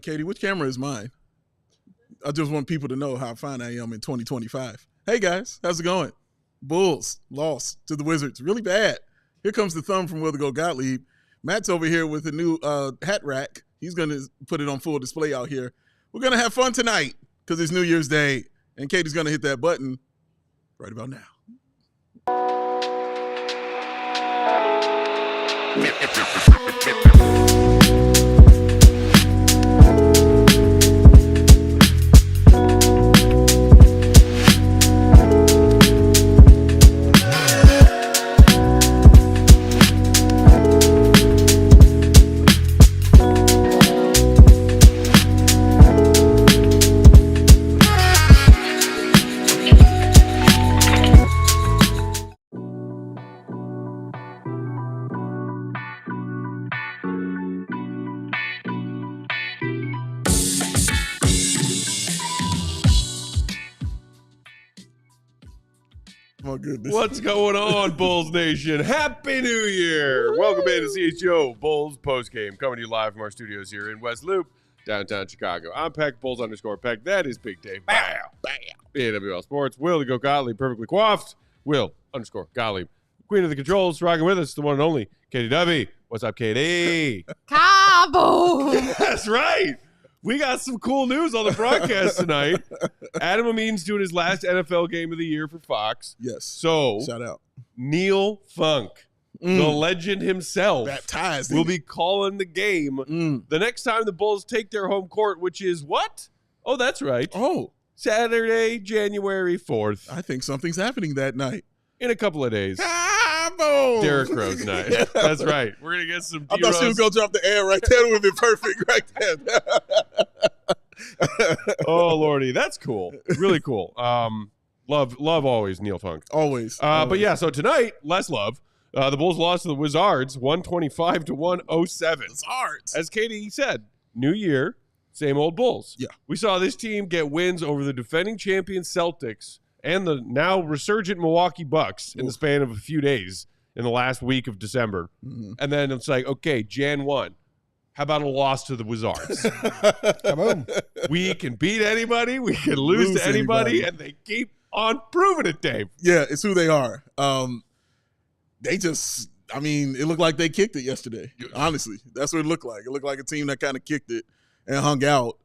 Katie, which camera is mine? I just want people to know how fine I am in 2025. Hey, guys. How's it going? Bulls lost to the Wizards. Really bad. Here comes the thumb from Will Gottlieb. Matt's over here with a new hat rack. He's going to put it on full display out here. We're going to have fun tonight because it's New Year's Day, and Katie's going to hit that button right about now. Oh, goodness. What's going on, Bulls Nation? Happy New Year! Woo! Welcome in to CHGO Bulls postgame, coming to you live from our studios here in West Loop, downtown Chicago. I'm Peck, Bulls_Peck. That is Big Dave. Bow! Bow! AWL Sports. Will Gottlieb, perfectly coiffed. Will_Gottlieb. Queen of the controls, rocking with us, the one and only Katie W. What's up, Katie? Kaboom! That's right. We got some cool news on the broadcast tonight. Adam Amin's doing his last NFL game of the year for Fox. Yes. So, shout out. Neil Funk, the legend himself, baptized, will be calling the game the next time the Bulls take their home court, which is what? Oh, that's right. Oh. Saturday, January 4th. I think something's happening that night. In a couple of days. Boom. Derrick Rose night. Yeah. That's right. We're going to get some I thought she was going to drop the air right there. It would have been perfect right there. Oh, Lordy. That's cool. Really cool. Love always Neil Funk. Always. But yeah, so tonight, less love. The Bulls lost to the Wizards 125-107. Wizards. As Katie said, new year, same old Bulls. Yeah. We saw this team get wins over the defending champion Celtics and the now resurgent Milwaukee Bucks in the span of a few days in the last week of December. Mm-hmm. And then it's like, okay, Jan 1. How about a loss to the Wizards? Come on. We can beat anybody. We can lose to anybody. And they keep on proving it, Dave. Yeah, it's who they are. They just, it looked like they kicked it yesterday. Honestly, that's what it looked like. It looked like a team that kind of kicked it and hung out.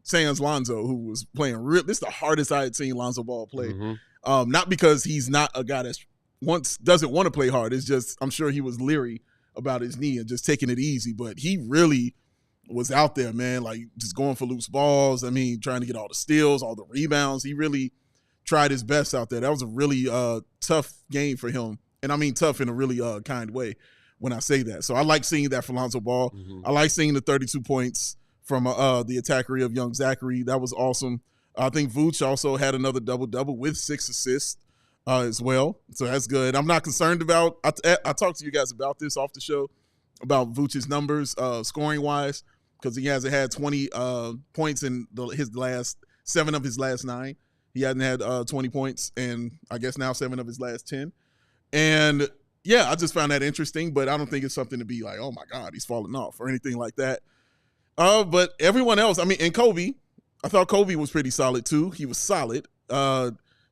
Sans Lonzo, who was playing this is the hardest I had seen Lonzo Ball play. Mm-hmm. Not because he's not a guy that doesn't want to play hard. It's just I'm sure he was leery about his knee and just taking it easy. But he really was out there, man, like just going for loose balls. Trying to get all the steals, all the rebounds. He really tried his best out there. That was a really tough game for him. And I mean tough in a really kind way when I say that. So I like seeing that for Lonzo Ball. Mm-hmm. I like seeing the 32 points from the attackery of young Zachary. That was awesome. I think Vooch also had another double-double with 6 assists as well. So that's good. I'm not concerned about I talked to you guys about this off the show, about Vooch's numbers scoring-wise, because he hasn't had 20 points in his last 7 of his last 9. He hasn't had 20 points, and I guess now 7 of his last 10. And, yeah, I just found that interesting, but I don't think it's something to be like, oh, my God, he's falling off or anything like that. But everyone else, and Kobe, I thought Kobe was pretty solid too. He was solid.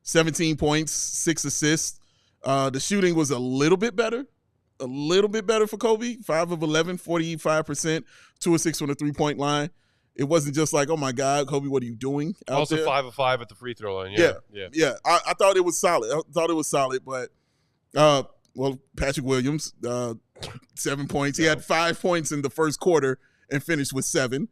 17 points, 6 assists. The shooting was a little bit better for Kobe. 5 of 11, 45%, 2 of 6 from the 3-point line. It wasn't just like, oh my God, Kobe, what are you doing out also there? 5 of 5 at the free throw line. Yeah. I thought it was solid. But Patrick Williams, 7 points. He had 5 points in the first quarter and finished with 7.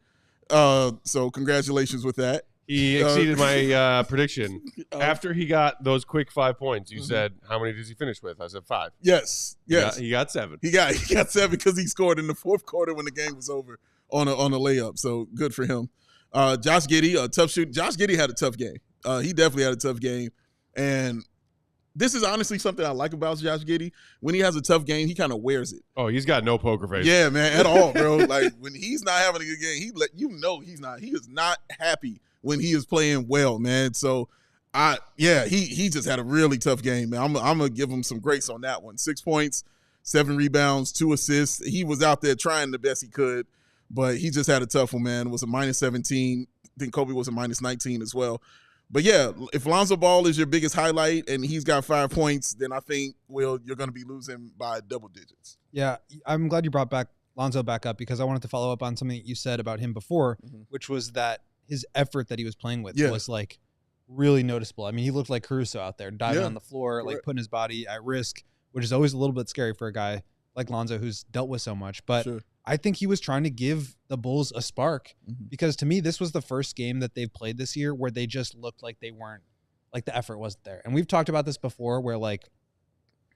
So congratulations with that. He exceeded my prediction. After he got those quick 5 points, you said, how many does he finish with? I said 5. Yes. He got 7. He got 7 because he scored in the fourth quarter when the game was over on a layup. So good for him. Josh Giddey, a tough shoot. Josh Giddey had a tough game. He definitely had a tough game. And this is honestly something I like about Josh Giddey. When he has a tough game, he kind of wears it. Oh, he's got no poker face. Yeah, man, at all, bro. Like when he's not having a good game, he's not. He is not happy when he is playing well, man. So, he just had a really tough game, man. I'm gonna give him some grace on that one. 6 points, 7 rebounds, 2 assists. He was out there trying the best he could. But he just had a tough one, man. It was a -17. I think Kobe was a -19 as well. But yeah, if Lonzo Ball is your biggest highlight and he's got 5 points, then I think, Will, you're going to be losing by double digits. Yeah, I'm glad you brought Lonzo back up because I wanted to follow up on something that you said about him before, which was that his effort that he was playing with was like really noticeable. I mean, he looked like Caruso out there, diving on the floor, like putting his body at risk, which is always a little bit scary for a guy like Lonzo who's dealt with so much. But I think he was trying to give the Bulls a spark because to me, this was the first game that they've played this year where they just looked like they weren't, like the effort wasn't there. And we've talked about this before where like,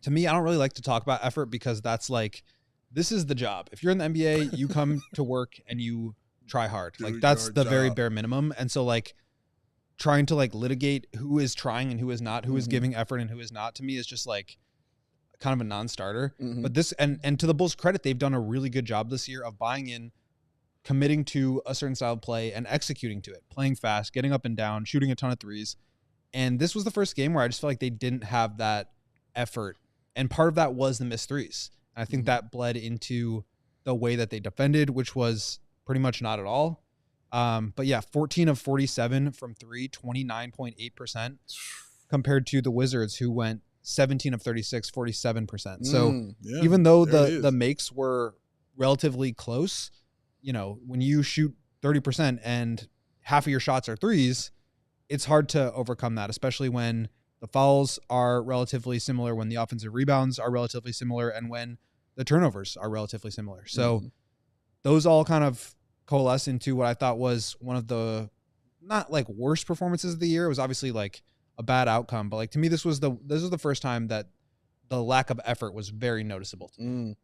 to me, I don't really like to talk about effort because that's like, this is the job. If you're in the NBA, you come to work and you try hard. Like that's the very bare minimum. And so like trying to like litigate who is trying and who is not, who is giving effort and who is not, to me is just like kind of a non-starter. But this, and to the Bulls' credit, they've done a really good job this year of buying in, committing to a certain style of play and executing to it, playing fast, getting up and down, shooting a ton of threes. And this was the first game where I just felt like they didn't have that effort. And part of that was the missed threes. And I think that bled into the way that they defended, which was pretty much not at all. But yeah, 14 of 47 from three, 29.8% compared to the Wizards who went 17 of 36, 47%. So even though the makes were relatively close, you know, when you shoot 30% and half of your shots are threes, it's hard to overcome that, especially when the fouls are relatively similar, when the offensive rebounds are relatively similar, and when the turnovers are relatively similar. So those all kind of coalesce into what I thought was one of the not like worst performances of the year. It was obviously like a bad outcome, but like to me, this was the first time that the lack of effort was very noticeable to me.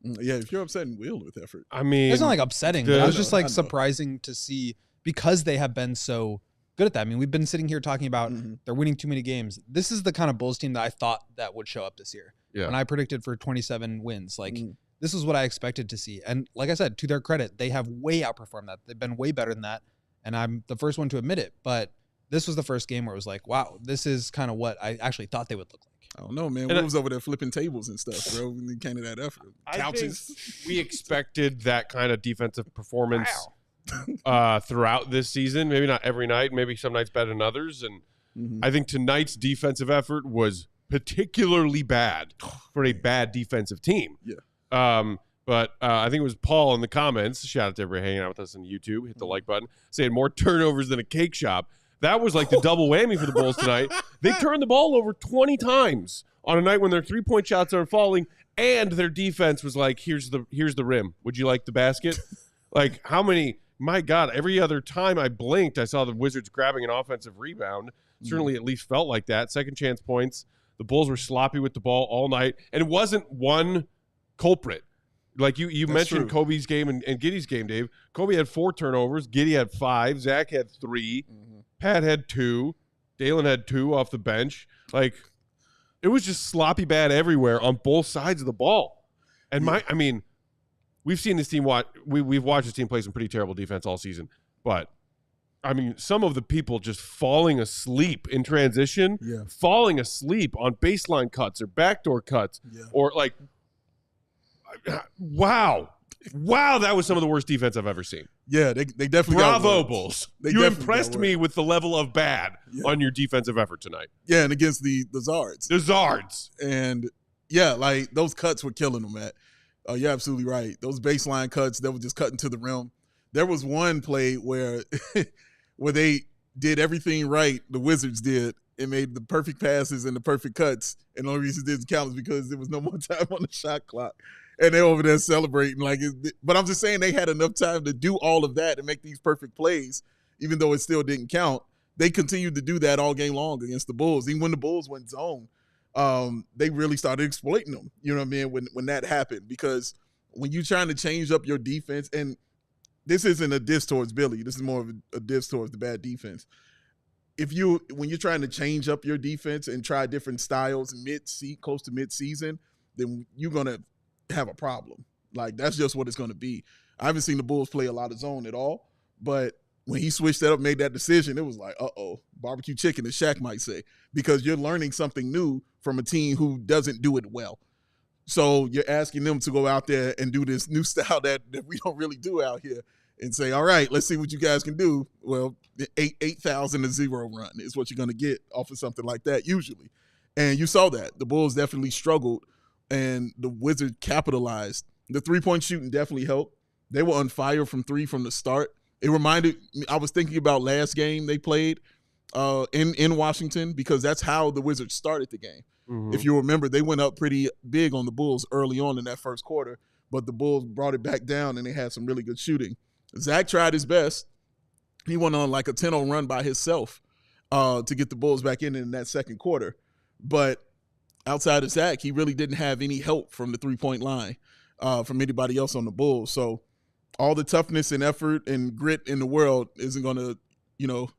Yeah, if you're upsetting Will with effort, I mean, it's not like upsetting, but it was just like surprising to see because they have been so good at that. I mean, we've been sitting here talking about they're winning too many games. This is the kind of Bulls team that I thought that would show up this year. Yeah. When I predicted for 27 wins, like this is what I expected to see. And like I said, to their credit, they have way outperformed that. They've been way better than that. And I'm the first one to admit it. But this was the first game where it was like, wow, this is kind of what I actually thought they would look like. I don't know, man. We was over there flipping tables and stuff, bro. When it came to that effort. Couches. I think we expected that kind of defensive performance throughout this season. Maybe not every night. Maybe some nights better than others. And I think tonight's defensive effort was particularly bad for a bad defensive team. Yeah. But I think it was Paul in the comments. Shout out to everybody hanging out with us on YouTube. Hit the like button. Saying more turnovers than a cake shop. That was like the double whammy for the Bulls tonight. They turned the ball over 20 times on a night when their three-point shots are falling, and their defense was like, here's the rim. Would you like the basket? Like, how many – my God, every other time I blinked, I saw the Wizards grabbing an offensive rebound. Certainly at least felt like that. Second chance points. The Bulls were sloppy with the ball all night, and it wasn't one culprit. Like you mentioned true. Kobe's game and Giddey's game, Dave. Kobe had 4 turnovers. Giddey had 5. Zach had 3. Pat had 2. Dalen had 2 off the bench. Like, it was just sloppy bad everywhere on both sides of the ball. And I mean, we've seen this team we've watched this team play some pretty terrible defense all season. But I mean, some of the people just falling asleep in transition, falling asleep on baseline cuts or backdoor cuts, or like, wow, that was some of the worst defense I've ever seen. Yeah, they definitely Bravo, Bulls. You impressed me with the level of bad on your defensive effort tonight. Yeah, and against the Zards. The Zards. And, yeah, like, those cuts were killing them, Matt. You're absolutely right. Those baseline cuts, they were just cutting to the rim. There was one play where they did everything right, the Wizards did, and made the perfect passes and the perfect cuts, and the only reason it didn't count is because there was no more time on the shot clock. And they're over there celebrating. But I'm just saying they had enough time to do all of that and make these perfect plays, even though it still didn't count. They continued to do that all game long against the Bulls. Even when the Bulls went zone, they really started exploiting them, you know what I mean, when that happened. Because when you're trying to change up your defense, and this isn't a diss towards Billy. This is more of a diss towards the bad defense. When you're trying to change up your defense and try different styles close to mid-season, then you're going to have a problem. Like, that's just what it's going to be. I haven't seen the Bulls play a lot of zone at all, but when he switched that up, made that decision, it was like, barbecue chicken, as Shaq might say, because you're learning something new from a team who doesn't do it well. So you're asking them to go out there and do this new style that we don't really do out here and say, all right, let's see what you guys can do. Well, the 8,000-0 run is what you're going to get off of something like that usually. And you saw that. The Bulls definitely struggled, and the Wizards capitalized. The three-point shooting definitely helped. They were on fire from three from the start. It reminded me, I was thinking about last game they played in Washington, because that's how the Wizards started the game. Mm-hmm. If you remember, they went up pretty big on the Bulls early on in that first quarter, but the Bulls brought it back down, and they had some really good shooting. Zach tried his best. He went on like a 10-0 run by himself to get the Bulls back in that second quarter. But outside of Zach, he really didn't have any help from the three-point line from anybody else on the Bulls. So all the toughness and effort and grit in the world isn't going to,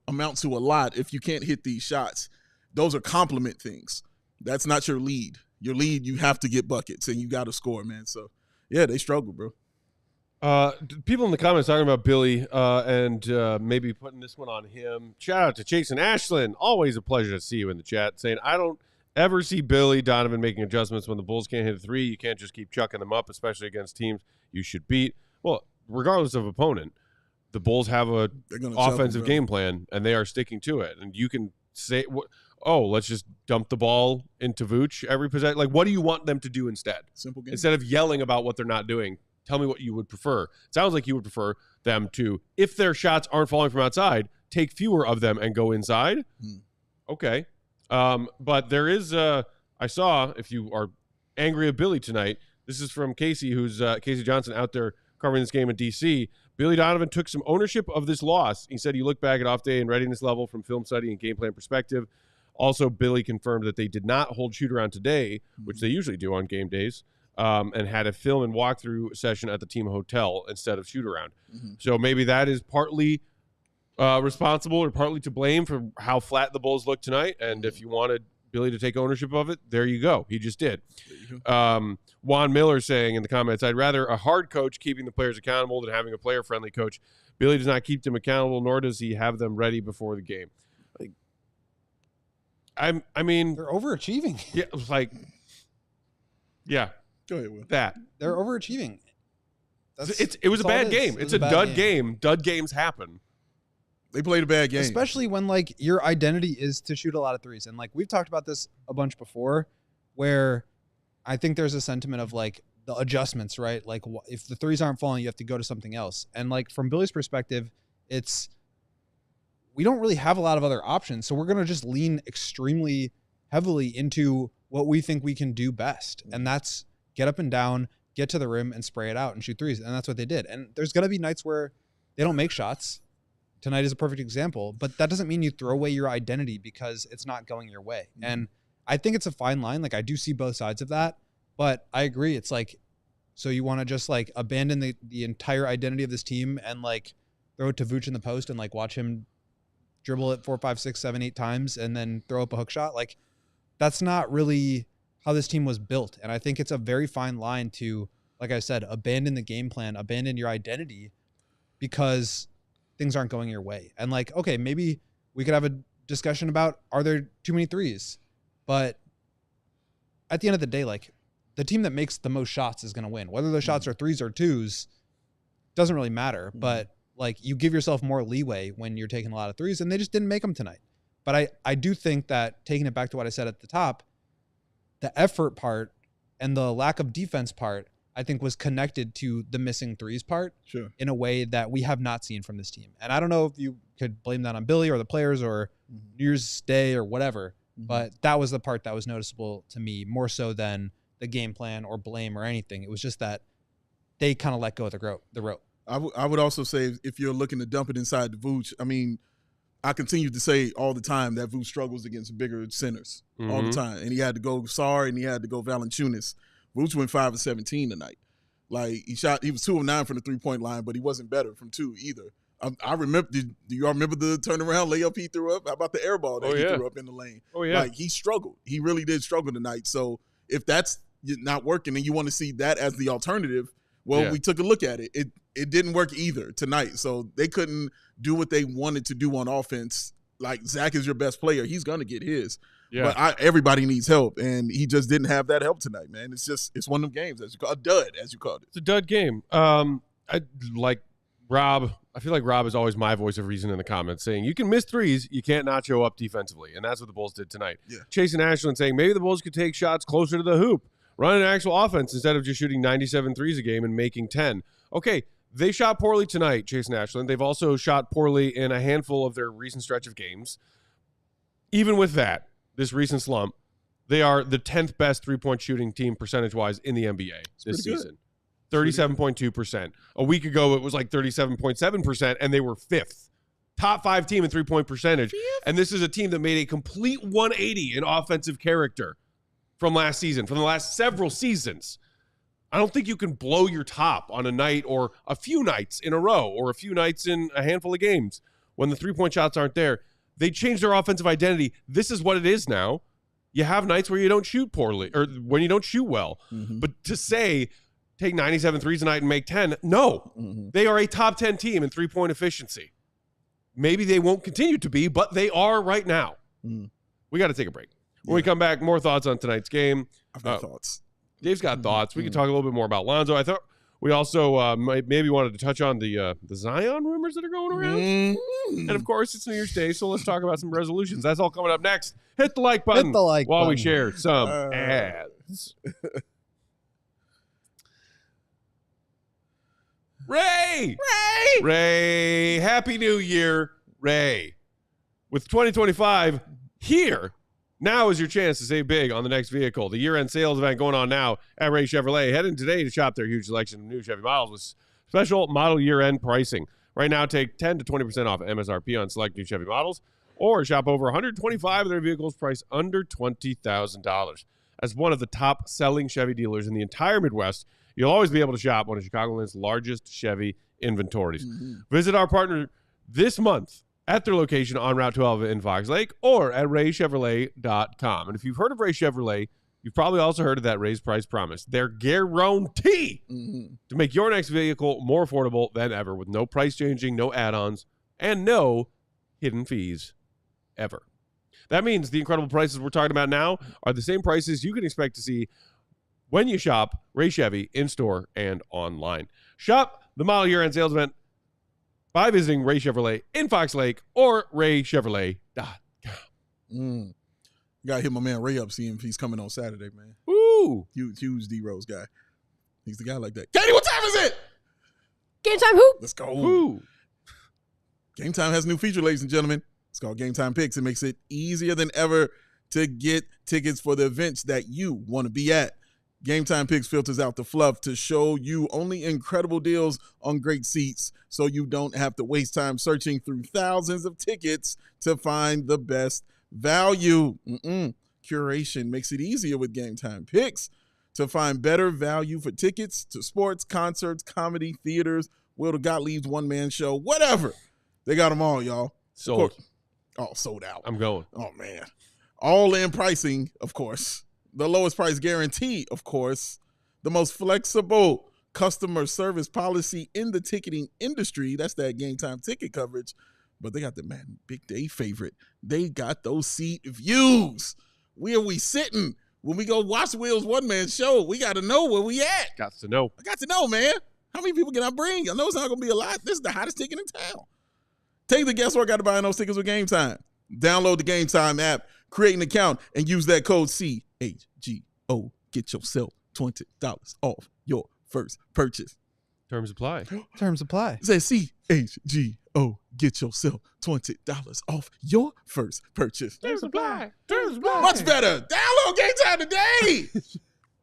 amount to a lot if you can't hit these shots. Those are compliment things. That's not your lead. Your lead, you have to get buckets, and you got to score, man. So, yeah, they struggle, bro. People in the comments talking about Billy and maybe putting this one on him. Shout out to Jason Ashland. Always a pleasure to see you in the chat. Saying, I don't ever see Billy Donovan making adjustments when the Bulls can't hit a three. You can't just keep chucking them up, especially against teams you should beat. Well, regardless of opponent, the Bulls have a offensive game plan, and they are sticking to it. And you can say, let's just dump the ball into Vooch every possession. Like, what do you want them to do instead? Simple game. Instead of yelling about what they're not doing, tell me what you would prefer. It sounds like you would prefer them to, if their shots aren't falling from outside, take fewer of them and go inside. Okay. But there is, I saw, if you are angry at Billy tonight, this is from Casey, who's Casey Johnson out there covering this game in D.C. Billy Donovan took some ownership of this loss. He said he looked back at off day and readiness level from film study and game plan perspective. Also, Billy confirmed that they did not hold shoot around today, which they usually do on game days, and had a film and walkthrough session at the team hotel instead of shoot around. Mm-hmm. So maybe that is partly responsible or partly to blame for how flat the Bulls look tonight. And if you wanted Billy to take ownership of it, there you go. He just did. Juan Miller saying in the comments, I'd rather a hard coach keeping the players accountable than having a player-friendly coach. Billy does not keep them accountable, nor does he have them ready before the game. Like, I mean, they're overachieving. Yeah. Go ahead, Will. They're overachieving. It was a bad game. It's a dud game. Dud games happen. They played a bad game. Especially when, like, your identity is to shoot a lot of threes. And, like, we've talked about this a bunch before, where I think there's a sentiment of, like, the adjustments, right? Like, if the threes aren't falling, you have to go to something else. And, like, from Billy's perspective, we don't really have a lot of other options. So we're going to just lean extremely heavily into what we think we can do best. And that's get up and down, get to the rim, and spray it out and shoot threes. And that's what they did. And there's going to be nights where they don't make shots. Tonight is a perfect example, but that doesn't mean you throw away your identity because it's not going your way. And I think it's a fine line. Like, I do see both sides of that, but I agree. It's like, so you want to just, like, abandon the entire identity of this team and, like, throw it to Vooch in the post and, like, watch him dribble it 4, 5, 6, 7, 8 times and then throw up a hook shot. Like, that's not really how this team was built. And I think it's a very fine line to, like I said, abandon the game plan, abandon your identity because things aren't going your way. And, like, okay, maybe we could have a discussion about, are there too many threes? But at the end of the day, like, the team that makes the most shots is going to win. Whether those shots are threes or twos doesn't really matter. But, like, you give yourself more leeway when you're taking a lot of threes, and they just didn't make them tonight. But I do think that, taking it back to what I said at the top, the effort part and the lack of defense part, I think, was connected to the missing threes part in a way that we have not seen from this team. And I don't know if you could blame that on Billy or the players or New Year's Day or whatever, but that was the part that was noticeable to me more so than the game plan or blame or anything. It was just that they kind of let go of the rope. I would also say, if you're looking to dump it inside the Vooch, I mean, I continue to say all the time that Vooch struggles against bigger centers all the time. And he had to go Sarr and he had to go Valanciunas. Vooch went 5 of 17 tonight. Like, he was 2 of 9 from the 3-point line, but he wasn't better from 2 either. I remember, do you all remember the turnaround layup he threw up? How about the air ball that he threw up in the lane? Oh, yeah. Like, he struggled. He really did struggle tonight. So if that's not working and you want to see that as the alternative, well, we took a look at it. It didn't work either tonight. So they couldn't do what they wanted to do on offense. Like, Zach is your best player. He's going to get his. Yeah. But everybody needs help, and he just didn't have that help tonight, man. It's one of them games, a dud, as you called it. It's a dud game. I like Rob. I feel like Rob is always my voice of reason in the comments, saying you can miss threes, you can't not show up defensively, and that's what the Bulls did tonight. Yeah. Chasing Ashland saying maybe the Bulls could take shots closer to the hoop, run an actual offense instead of just shooting 97 threes a game and making 10. Okay, they shot poorly tonight, Chasing Ashland. They've also shot poorly in a handful of their recent stretch of games. Even with that, this recent slump, they are the 10th best three-point shooting team percentage-wise in the NBA this season. 37.2%. A week ago, it was like 37.7%, and they were 5th. Top 5 team in three-point percentage. And this is a team that made a complete 180 in offensive character from last season, from the last several seasons. I don't think you can blow your top on a night or a few nights in a row or a few nights in a handful of games when the three-point shots aren't there. They changed their offensive identity. This is what it is now. You have nights where you don't shoot poorly or when you don't shoot well. Mm-hmm. But to say take 97 threes a night and make 10, no. Mm-hmm. They are a top 10 team in three-point efficiency. Maybe they won't continue to be, but they are right now. Mm. We got to take a break. When we come back, more thoughts on tonight's game. I've got thoughts. Dave's got thoughts. We can talk a little bit more about Lonzo. I thought we also maybe wanted to touch on the Zion rumors that are going around. And, of course, it's New Year's Day, so let's talk about some resolutions. That's all coming up next. Hit the like button while we share some ads. Ray! Happy New Year, Ray. With 2025 here, now is your chance to save big on the next vehicle. The year-end sales event going on now at Ray Chevrolet. Head in today to shop their huge selection of new Chevy models with special model year-end pricing. Right now, take 10 to 20% off MSRP on select new Chevy models, or shop over 125 of their vehicles priced under $20,000. As one of the top-selling Chevy dealers in the entire Midwest, you'll always be able to shop one of Chicagoland's largest Chevy inventories. Mm-hmm. Visit our partner this month at their location on Route 12 in Fox Lake or at raychevrolet.com. And if you've heard of Ray Chevrolet, you've probably also heard of that raised price promise. Their guarantee to make your next vehicle more affordable than ever with no price changing, no add-ons, and no hidden fees ever. That means the incredible prices we're talking about now are the same prices you can expect to see when you shop Ray Chevy in-store and online. Shop the model year-end sales event by visiting Ray Chevrolet in Fox Lake or raychevrolet.com. Got to hit my man Ray up, see if he's coming on Saturday, man. Woo! Huge D-Rose guy. He's the guy like that. Katie, what time is it? Game time hoop. Let's go. Woo. Game Time has a new feature, ladies and gentlemen. It's called Game Time Picks. It makes it easier than ever to get tickets for the events that you want to be at. Game Time Picks filters out the fluff to show you only incredible deals on great seats so you don't have to waste time searching through thousands of tickets to find the best value. Curation makes it easier with Game Time Picks to find better value for tickets to sports, concerts, comedy, theaters, Will Gottlieb's one-man show, whatever. They got them all, y'all. Sold. Oh, sold out. I'm going. Oh, man. All-in pricing, of course. The lowest price guarantee, of course. The most flexible customer service policy in the ticketing industry. That's that Game Time ticket coverage. But they got the Big Dave favorite. They got those seat views. Where we sitting? When we go watch Will's one-man show, we got to know where we at. Got to know. I got to know, man. How many people can I bring? I know it's not going to be a lot. This is the hottest ticket in town. Take the guesswork out of buying those tickets with Game Time. Download the Game Time app, create an account, and use that code CHGO. Get yourself $20 off your first purchase. Terms apply. Terms apply. It says CHGO. Get yourself $20 off your first purchase. Terms apply. Terms apply. Much better. Download Game Time today.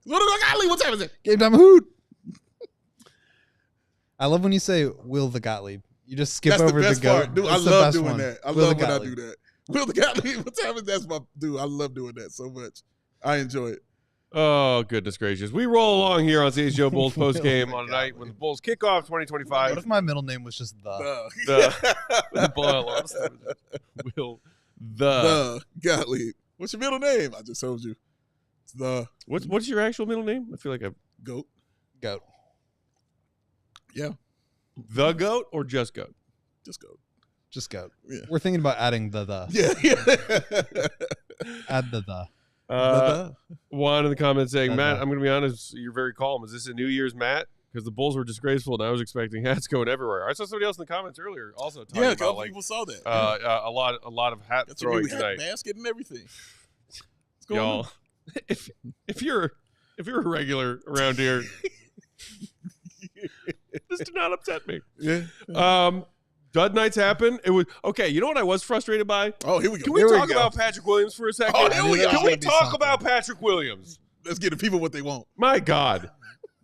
What time is it? Game Time hoot. I love when you say Will the Gottlieb. You just skip over the goat. Dude, I love doing that. I love when I do that. Will the Gottlieb, what time is that? Dude, I love doing that so much. I enjoy it. Oh, goodness gracious. We roll along here on CHGO Bulls postgame on a night when the Bulls kick off 2025. What if my middle name was just the? Will the Gottlieb. What's your middle name? I just told you. It's the. What's your actual middle name? I feel like a goat. Yeah. The Goat or just Goat? Just Goat. Just goat. Yeah. We're thinking about adding the. Yeah. Add the. Juan in the comments saying, Matt, I'm going to be honest, you're very calm. Is this a New Year's Matt? Because the Bulls were disgraceful, and I was expecting hats going everywhere. I saw somebody else in the comments earlier also talking about, a couple people saw that. A lot of hat That's throwing a new tonight. hat basket and everything. What's going Y'all, if you're a regular around here, this did not upset me. Yeah. Dud nights happen. It was okay. You know what I was frustrated by? Oh, here we go. Can we talk about Patrick Williams for a second? Oh, here we go. Can we talk about Patrick Williams? Let's get the people what they want. My God,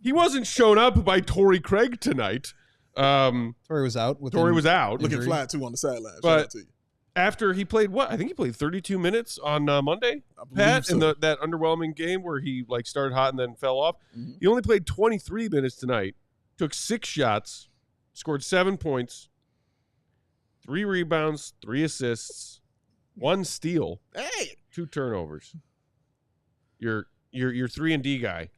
he wasn't shown up by Torrey Craig tonight. Torrey was out. Torrey was out, looking flat too on the sideline. But after he played I think he played 32 minutes on Monday, Pat, in that underwhelming game where he started hot and then fell off. Mm-hmm. He only played 23 minutes tonight. Took 6 shots, scored 7 points, 3 rebounds, 3 assists, 1 steal, 2 turnovers. Your 3-and-D guy,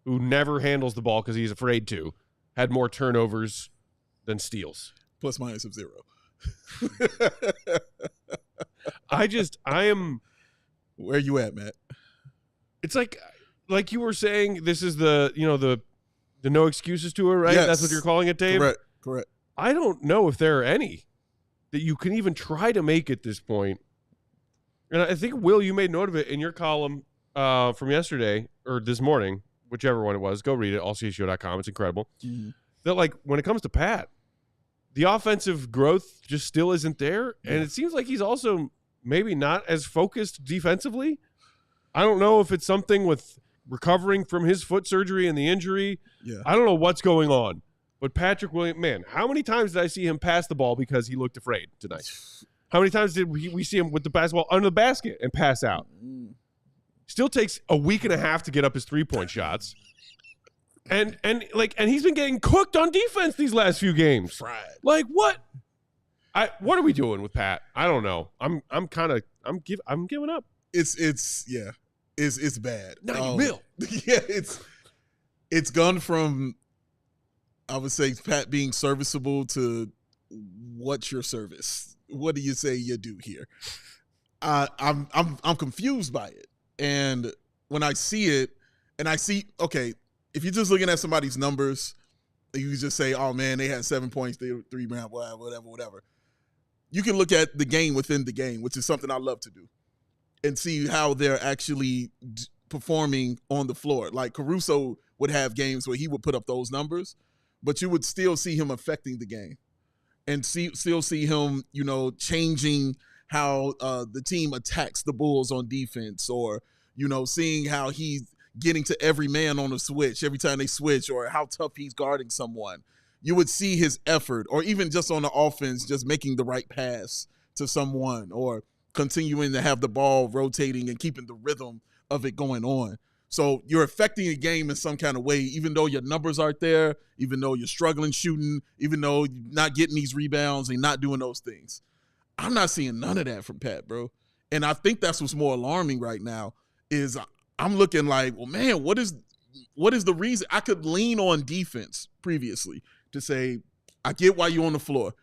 who never handles the ball because he's afraid to, had more turnovers than steals. Plus minus of 0. I am. Where you at, Matt? It's like you were saying. This is the no excuses to it, right? Yes. That's what you're calling it, Dave. Correct. I don't know if there are any that you can even try to make at this point. And I think, Will, you made note of it in your column from yesterday or this morning, whichever one it was. Go read it, allchgo.com. It's incredible. Mm-hmm. That when it comes to Pat, the offensive growth just still isn't there. And it seems like he's also maybe not as focused defensively. I don't know if it's something with recovering from his foot surgery and the injury. Yeah. I don't know what's going on. But Patrick Williams, man, how many times did I see him pass the ball because he looked afraid tonight? How many times did we see him with the basketball under the basket and pass out? Still takes a week and a half to get up his 3-point shots. And he's been getting cooked on defense these last few games. Fried. What? What are we doing with Pat? I don't know. I'm giving up. It's bad. No, you will. Yeah, it's gone from, I would say, Pat being serviceable to what's your service? What do you say you do here? I'm confused by it. And when I see it, and I see, okay, if you're just looking at somebody's numbers, you can just say, oh man, they had 7 points, 3 rebounds, whatever. You can look at the game within the game, which is something I love to do, and see how they're actually performing on the floor. Like Caruso would have games where he would put up those numbers, but you would still see him affecting the game and still see him, changing how the team attacks the Bulls on defense, or, seeing how he's getting to every man on a switch every time they switch, or how tough he's guarding someone. You would see his effort, or even just on the offense, just making the right pass to someone, or continuing to have the ball rotating and keeping the rhythm of it going on. So you're affecting the game in some kind of way, even though your numbers aren't there, even though you're struggling shooting, even though you're not getting these rebounds and not doing those things. I'm not seeing none of that from Pat, bro. And I think that's what's more alarming right now is I'm looking like, well, man, what is the reason? I could lean on defense previously to say, I get why you're on the floor.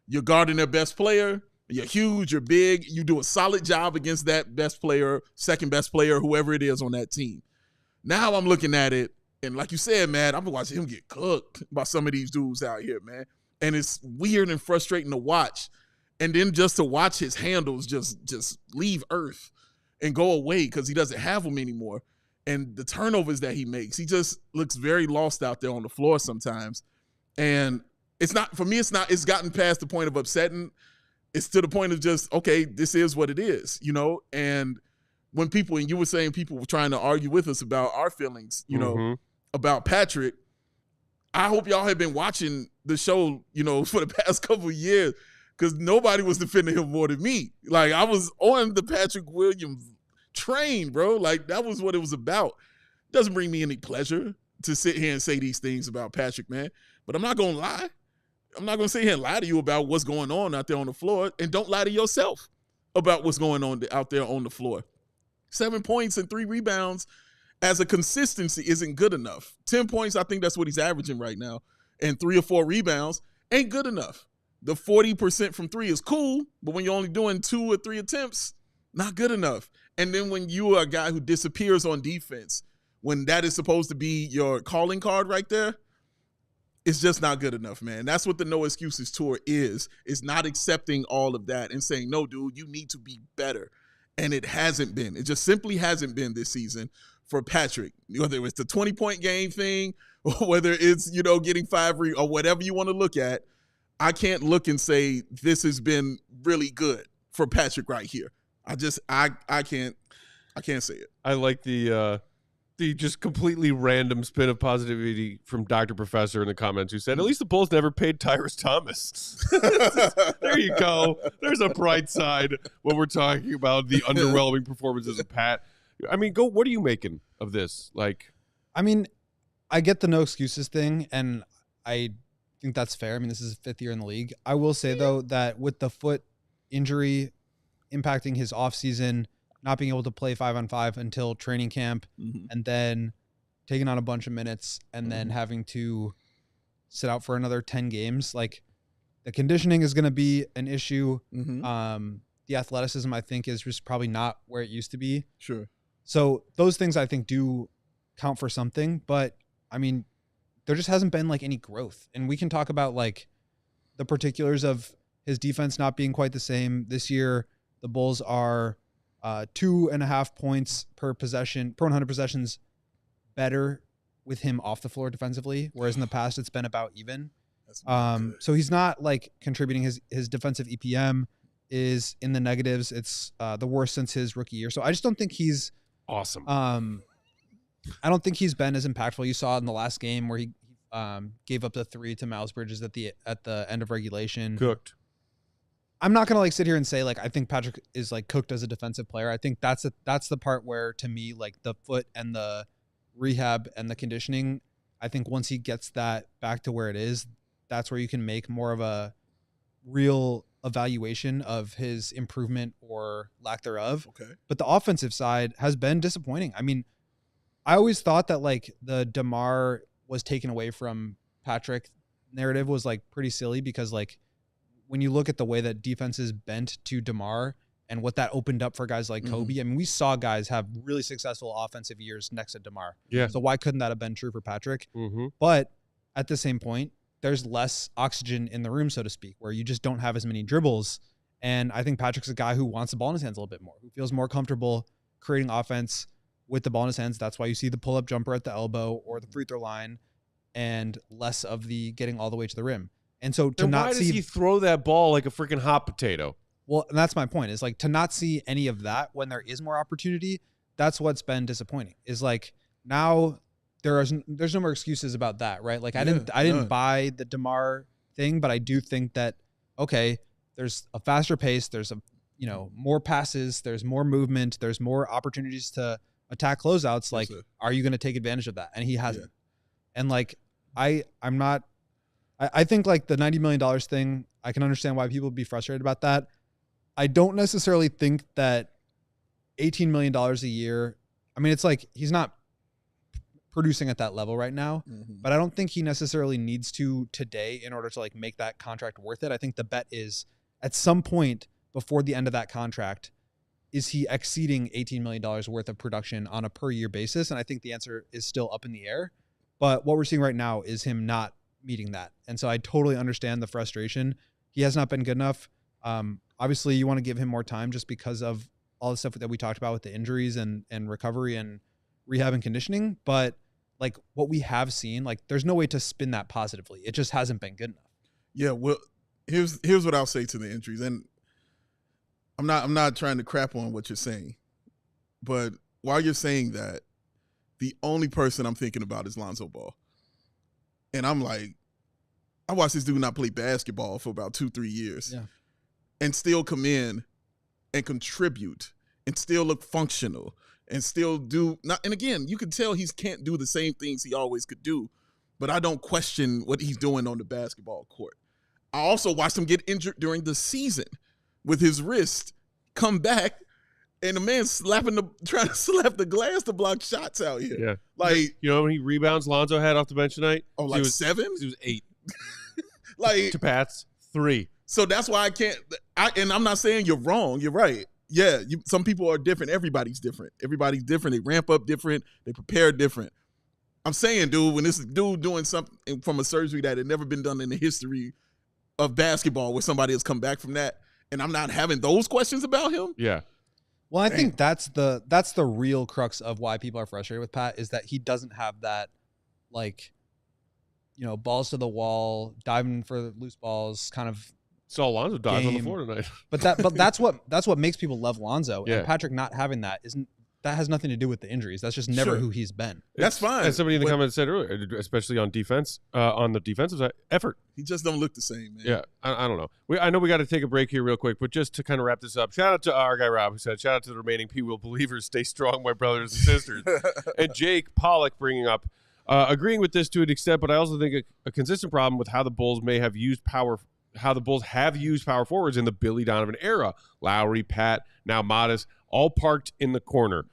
You're guarding their best player. You're huge. You're big. You do a solid job against that best player, second best player, whoever it is on that team. Now I'm looking at it, and like you said, man, I've been watching him get cooked by some of these dudes out here, man. And it's weird and frustrating to watch. And then just to watch his handles just leave earth and go away because he doesn't have them anymore. And the turnovers that he makes, he just looks very lost out there on the floor sometimes. And it's gotten past the point of upsetting. It's to the point of just, okay, this is what it is, And when and you were saying people were trying to argue with us about our feelings, about Patrick, I hope y'all have been watching the show, for the past couple of years, because nobody was defending him more than me. Like, I was on the Patrick Williams train, bro. Like, that was what it was about. It doesn't bring me any pleasure to sit here and say these things about Patrick, man. But I'm not going to lie. I'm not going to sit here and lie to you about what's going on out there on the floor, and don't lie to yourself about what's going on out there on the floor. 7 points and 3 rebounds as a consistency isn't good enough. 10 points, I think that's what he's averaging right now, and 3 or 4 rebounds ain't good enough. The 40% from 3 is cool, but when you're only doing 2 or 3 attempts, not good enough. And then when you are a guy who disappears on defense, when that is supposed to be your calling card right there, it's just not good enough, man. That's what the No Excuses Tour is. It's not accepting all of that and saying, no, dude, you need to be better. And it hasn't been. It just simply hasn't been this season for Patrick, whether it's the 20-point game thing or whether it's, getting 5 or whatever you want to look at. I can't look and say this has been really good for Patrick right here. I can't say it. I like the just completely random spin of positivity from Dr. Professor in the comments who said, at least the Bulls never paid Tyrus Thomas. There you go. There's a bright side when we're talking about the underwhelming performances of Pat. I mean, what are you making of this? I get the no excuses thing, and I think that's fair. I mean, this is his 5th year in the league. I will say, though, that with the foot injury impacting his offseason, not being able to play 5-on-5 until training camp, and then taking on a bunch of minutes, and then having to sit out for another 10 games, like the conditioning is going to be an issue. The athleticism, I think, is just probably not where it used to be. Sure. So those things I think do count for something, but I mean, there just hasn't been like any growth. And we can talk about like the particulars of his defense not being quite the same. This year, the Bulls are 2.5 points per possession, per 100 possessions better with him off the floor defensively, whereas in the past it's been about even. So he's not like contributing. His defensive EPM is in the negatives. It's the worst since his rookie year. So I just don't think he's awesome. I don't think he's been as impactful. You saw in the last game where he gave up the 3 to Miles Bridges at the end of regulation. Cooked. I'm not gonna like sit here and say like I think Patrick is like cooked as a defensive player. I think that's the part where, to me, like the foot and the rehab and the conditioning, I think once he gets that back to where it is, that's where you can make more of a real evaluation of his improvement or lack thereof. Okay. But the offensive side has been disappointing. I mean, I always thought that like the DeMar was taken away from Patrick narrative was like pretty silly, because like when you look at the way that defenses bent to DeMar and what that opened up for guys like Kobe, I mean, we saw guys have really successful offensive years next to DeMar. Yeah. So why couldn't that have been true for Patrick? But at the same point, there's less oxygen in the room, so to speak, where you just don't have as many dribbles. And I think Patrick's a guy who wants the ball in his hands a little bit more, who feels more comfortable creating offense with the ball in his hands. That's why you see the pull-up jumper at the elbow or the free throw line, and less of the getting all the way to the rim. And so why does he throw that ball like a freaking hot potato? Well, and that's my point, is like to not see any of that when there is more opportunity. That's what's been disappointing, is like now there's no more excuses about that, right? Like I didn't buy the DeMar thing, but I do think that, okay, there's a faster pace. There's more passes. There's more movement. There's more opportunities to attack closeouts. Like, are you going to take advantage of that? And he hasn't. Yeah. And like, I think like the $90 million thing, I can understand why people would be frustrated about that. I don't necessarily think that $18 million a year, I mean, it's like he's not producing at that level right now, but I don't think he necessarily needs to today in order to like make that contract worth it. I think the bet is at some point before the end of that contract, is he exceeding $18 million worth of production on a per year basis? And I think the answer is still up in the air. But what we're seeing right now is him not meeting that. And so I totally understand the frustration. He has not been good enough. Obviously, you want to give him more time just because of all the stuff that we talked about with the injuries and recovery and rehab and conditioning. But like what we have seen, like there's no way to spin that positively. It just hasn't been good enough. Yeah, well, here's what I'll say to the injuries. And I'm not trying to crap on what you're saying, but while you're saying that, the only person I'm thinking about is Lonzo Ball. And I'm like, I watched this dude not play basketball for about 2-3 years and still come in and contribute and still look functional and still do not. And again, you can tell he can't do the same things he always could do, but I don't question what he's doing on the basketball court. I also watched him get injured during the season with his wrist, come back, and the man trying to slap the glass to block shots out here. Yeah. Like, you know how many rebounds Lonzo had off the bench tonight? Oh, like 7? It was 8. Like to Pat's 3. So that's why I can't. And I'm not saying you're wrong. You're right. Yeah, some people are different. Everybody's different. Everybody's different. They ramp up different. They prepare different. I'm saying, dude, when this dude doing something from a surgery that had never been done in the history of basketball, where somebody has come back from that, and I'm not having those questions about him. Yeah. Well, I think that's the real crux of why people are frustrated with Pat, is that he doesn't have that, like, balls to the wall, diving for loose balls, kind of. Saw Lonzo dive on the floor tonight. But that's what makes people love Lonzo. Yeah. And Patrick not having that has nothing to do with the injuries. That's just never who he's been. That's fine. As somebody in the comments said earlier, especially on defense, on the defensive side, effort. He just don't look the same, man. Yeah, I don't know. I know we got to take a break here real quick, but just to kind of wrap this up, shout out to our guy Rob, who said, shout out to the remaining P-Will believers. Stay strong, my brothers and sisters. And Jake Pollock bringing up, agreeing with this to an extent, but I also think a consistent problem with how the Bulls have used power forwards in the Billy Donovan era. Lowry, Pat, now Modest, all parked in the corner.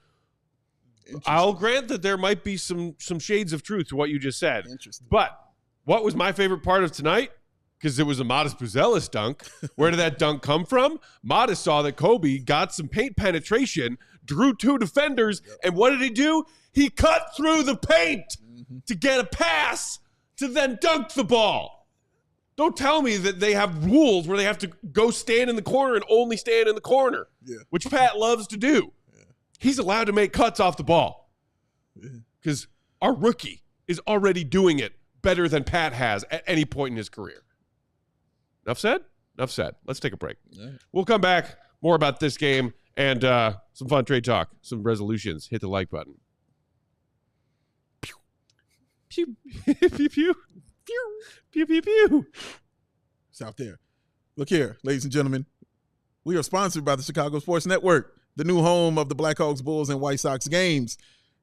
I'll grant that there might be some shades of truth to what you just said. Interesting. But what was my favorite part of tonight? Because it was a Modest Buzelis dunk. Where did that dunk come from? Modest saw that Kobe got some paint penetration, drew 2 defenders, and what did he do? He cut through the paint to get a pass to then dunk the ball. Don't tell me that they have rules where they have to go stand in the corner and only stand in the corner, which Pat loves to do. Yeah. He's allowed to make cuts off the ball because our rookie is already doing it better than Pat has at any point in his career. Enough said? Enough said. Let's take a break. Yeah. We'll come back, more about this game, and some fun trade talk, some resolutions. Hit the like button. Pew. Pew. Pew, pew. Pew, pew, pew. It's out there. Look here, ladies and gentlemen. We are sponsored by the Chicago Sports Network, the new home of the Blackhawks, Bulls, and White Sox games.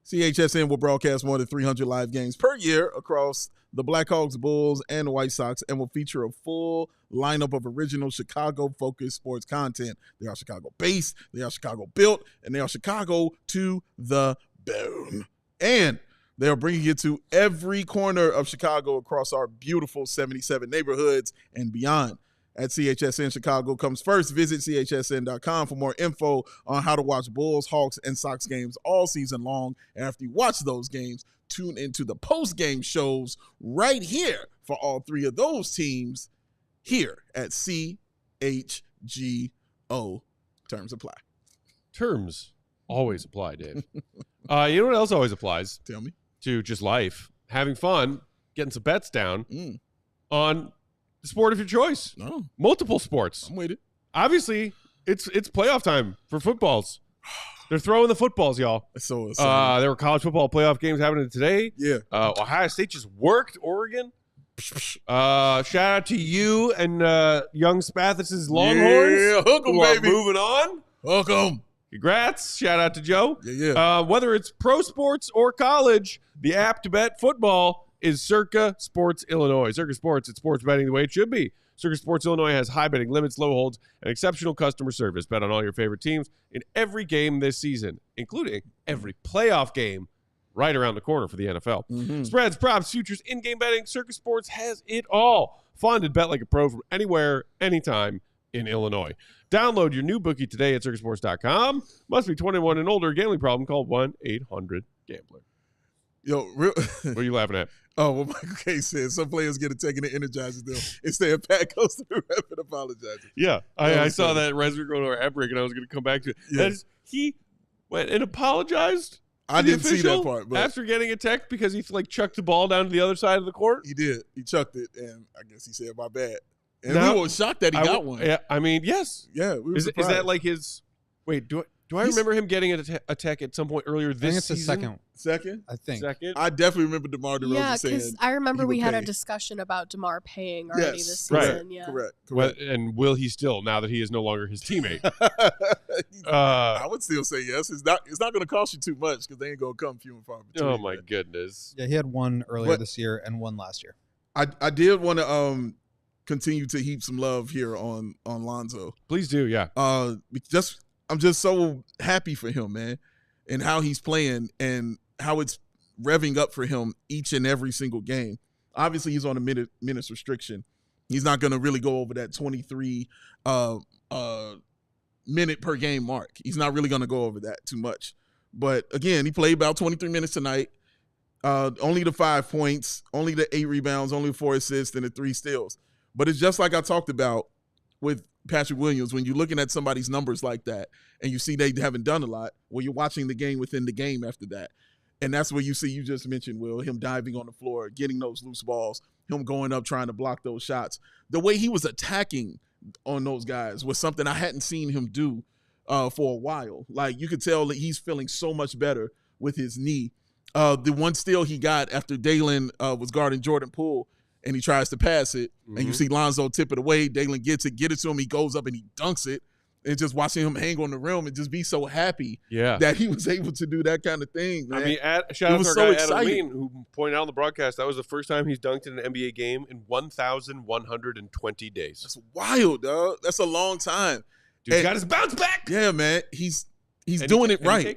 CHSN will broadcast more than 300 live games per year across the Blackhawks, Bulls, and White Sox, and will feature a full lineup of original Chicago-focused sports content. They are Chicago-based, they are Chicago-built, and they are Chicago to the bone. And they are bringing it to every corner of Chicago across our beautiful 77 neighborhoods and beyond. At CHSN, Chicago comes first. Visit CHSN.com for more info on how to watch Bulls, Hawks, and Sox games all season long. And after you watch those games, tune into the post-game shows right here for all 3 of those teams here at CHGO. Terms apply. Terms always apply, Dave. You know what else always applies? Tell me. To just life, having fun, getting some bets down on the sport of your choice. No. Multiple sports. I'm with it. Obviously, it's playoff time for footballs. They're throwing the footballs, y'all. So there were college football playoff games happening today. Yeah. Ohio State just worked Oregon. Shout out to you and young Spathis' Longhorns. Yeah, hook 'em, baby. Moving on. Hook 'em. Congrats. Shout out to Joe. Yeah. Whether it's pro sports or college, the app to bet football is Circa Sports Illinois. Circa Sports, it's sports betting the way it should be. Circa Sports Illinois has high betting limits, low holds, and exceptional customer service. Bet on all your favorite teams in every game this season, including every playoff game right around the corner for the NFL. Mm-hmm. Spreads, props, futures, in-game betting. Circa Sports has it all. Fun and bet like a pro from anywhere, anytime in Illinois. Download your new bookie today at circusports.com. Must be 21 and older. Gambling problem, call 1-800-GAMBLER. Yo, What are you laughing at? Oh, well, Michael K said some players get attacked and it energizes them. Instead, Pat goes to the ref and apologizes. Yeah, I saw that as we were going to our ad break, and I was going to come back to it. Yeah. He went and apologized. I didn't see that part. But after getting attacked because he chucked the ball down to the other side of the court? He did. He chucked it, and I guess he said, my bad. And now, we were shocked that he got one. Yeah, I mean, yes. Yeah, we were Is surprised. that like his – wait, do I remember him getting an attack at some point earlier this season? I think it's the second. Second? I think. Second? I definitely remember DeMar DeRozan saying because I remember we had a pay. discussion about DeMar paying already this season. Right. Yeah, Correct. Well, and will he still, now that he is no longer his teammate? I would still say yes. It's not going to cost you too much because they ain't going to come few and far between. Oh, my goodness. Yeah, he had one earlier this year and one last year. I did want to continue to heap some love here on Lonzo. Please do, yeah. I'm just so happy for him, man, and how he's playing and how it's revving up for him each and every single game. Obviously, he's on a minutes restriction, He's not going to really go over that 23 minute per game mark. He's not really going to go over that too much. But again, he played about 23 minutes tonight. Only the 5 points, only the 8 rebounds, only 4 assists, and the 3 steals. But it's just like I talked about with Patrick Williams. When you're looking at somebody's numbers like that and you see they haven't done a lot, well, you're watching the game within the game after that. And that's where you see, you just mentioned, Will, him diving on the floor, getting those loose balls, him going up trying to block those shots. The way he was attacking on those guys was something I hadn't seen him do for a while. Like, you could tell that he's feeling so much better with his knee. The one steal he got after Dalen was guarding Jordan Poole, and he tries to pass it, and you see Lonzo tip it away. Dalen get it to him. He goes up and he dunks it. And just watching him hang on the rim and just be so happy that he was able to do that kind of thing, man. I mean, shout out to our guy, Adam Lean, who pointed out on the broadcast that was the first time he's dunked in an NBA game in 1,120 days. That's wild, dog. That's a long time. Dude's got his bounce back. Yeah, man. He's doing it right.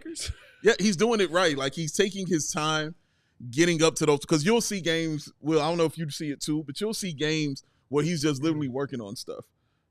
Yeah, he's doing it right. Like, he's taking his time getting up to those, because you'll see games, Will, I don't know if you see it too, but you'll see games where he's just literally working on stuff.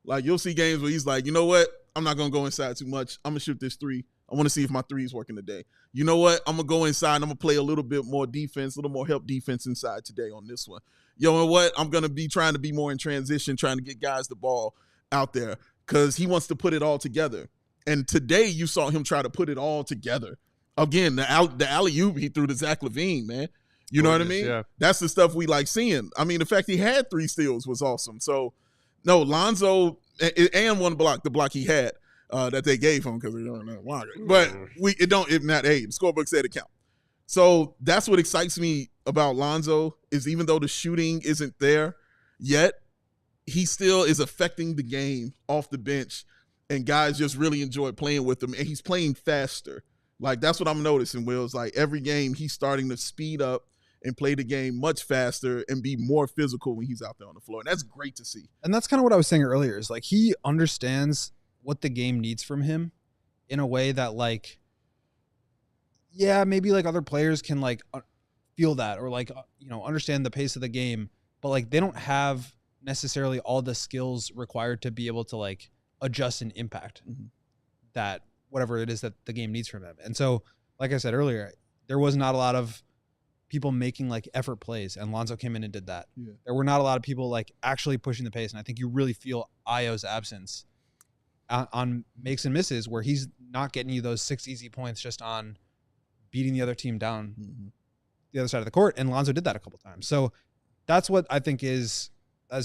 Like, you'll see games where he's like, you know what? I'm not going to go inside too much. I'm going to shoot this 3. I want to see if my 3 is working today. You know what? I'm going to go inside and I'm going to play a little bit more defense, a little more help defense inside today on this one. You know what? I'm going to be trying to be more in transition, trying to get guys the ball out there, because he wants to put it all together. And today you saw him try to put it all together. Again, the alley-oop he threw to Zach LaVine, man. You know what I mean? Yeah. That's the stuff we like seeing. I mean, the fact he had 3 steals was awesome. So, no, Lonzo – and one block, the block he had that they gave him, because we don't know why. But the scorebook said it count. So that's what excites me about Lonzo, is even though the shooting isn't there yet, he still is affecting the game off the bench, and guys just really enjoy playing with him, and he's playing faster. Like, that's what I'm noticing, Will. It's like every game he's starting to speed up and play the game much faster and be more physical when he's out there on the floor. And that's great to see. And that's kind of what I was saying earlier, is like, he understands what the game needs from him in a way that, like, yeah, maybe like other players can like feel that, or like, understand the pace of the game, but like they don't have necessarily all the skills required to be able to like adjust and impact that whatever it is that the game needs from him. And so, like I said earlier, there was not a lot of people making like effort plays, and Lonzo came in and did that. Yeah. There were not a lot of people like actually pushing the pace, and I think you really feel Ayo's absence on makes and misses, where he's not getting you those 6 easy points just on beating the other team down the other side of the court, and Lonzo did that a couple times. So that's what I think has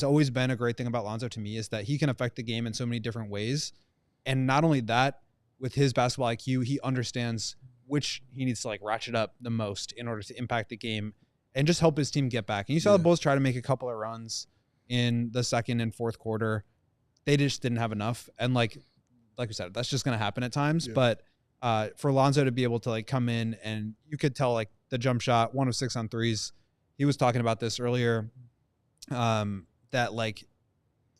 always been a great thing about Lonzo to me, is that he can affect the game in so many different ways. And not only that, with his basketball IQ, he understands which he needs to like ratchet up the most in order to impact the game and just help his team get back. And you saw the Bulls try to make a couple of runs in the second and fourth quarter. They just didn't have enough. And like we said, that's just going to happen at times. Yeah. But for Lonzo to be able to like come in, and you could tell like the jump shot, 1 of 6 on threes. He was talking about this earlier, that like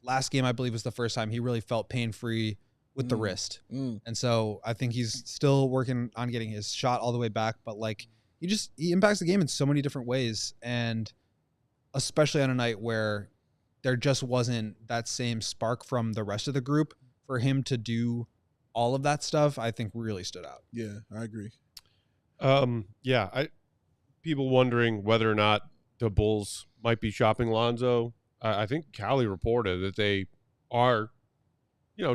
last game, I believe, was the first time he really felt pain-free with the wrist. And so I think he's still working on getting his shot all the way back, but like he impacts the game in so many different ways. And especially on a night where there just wasn't that same spark from the rest of the group, for him to do all of that stuff, I think really stood out. Yeah, I agree. People wondering whether or not the Bulls might be shopping Lonzo. I think Cali reported that they are,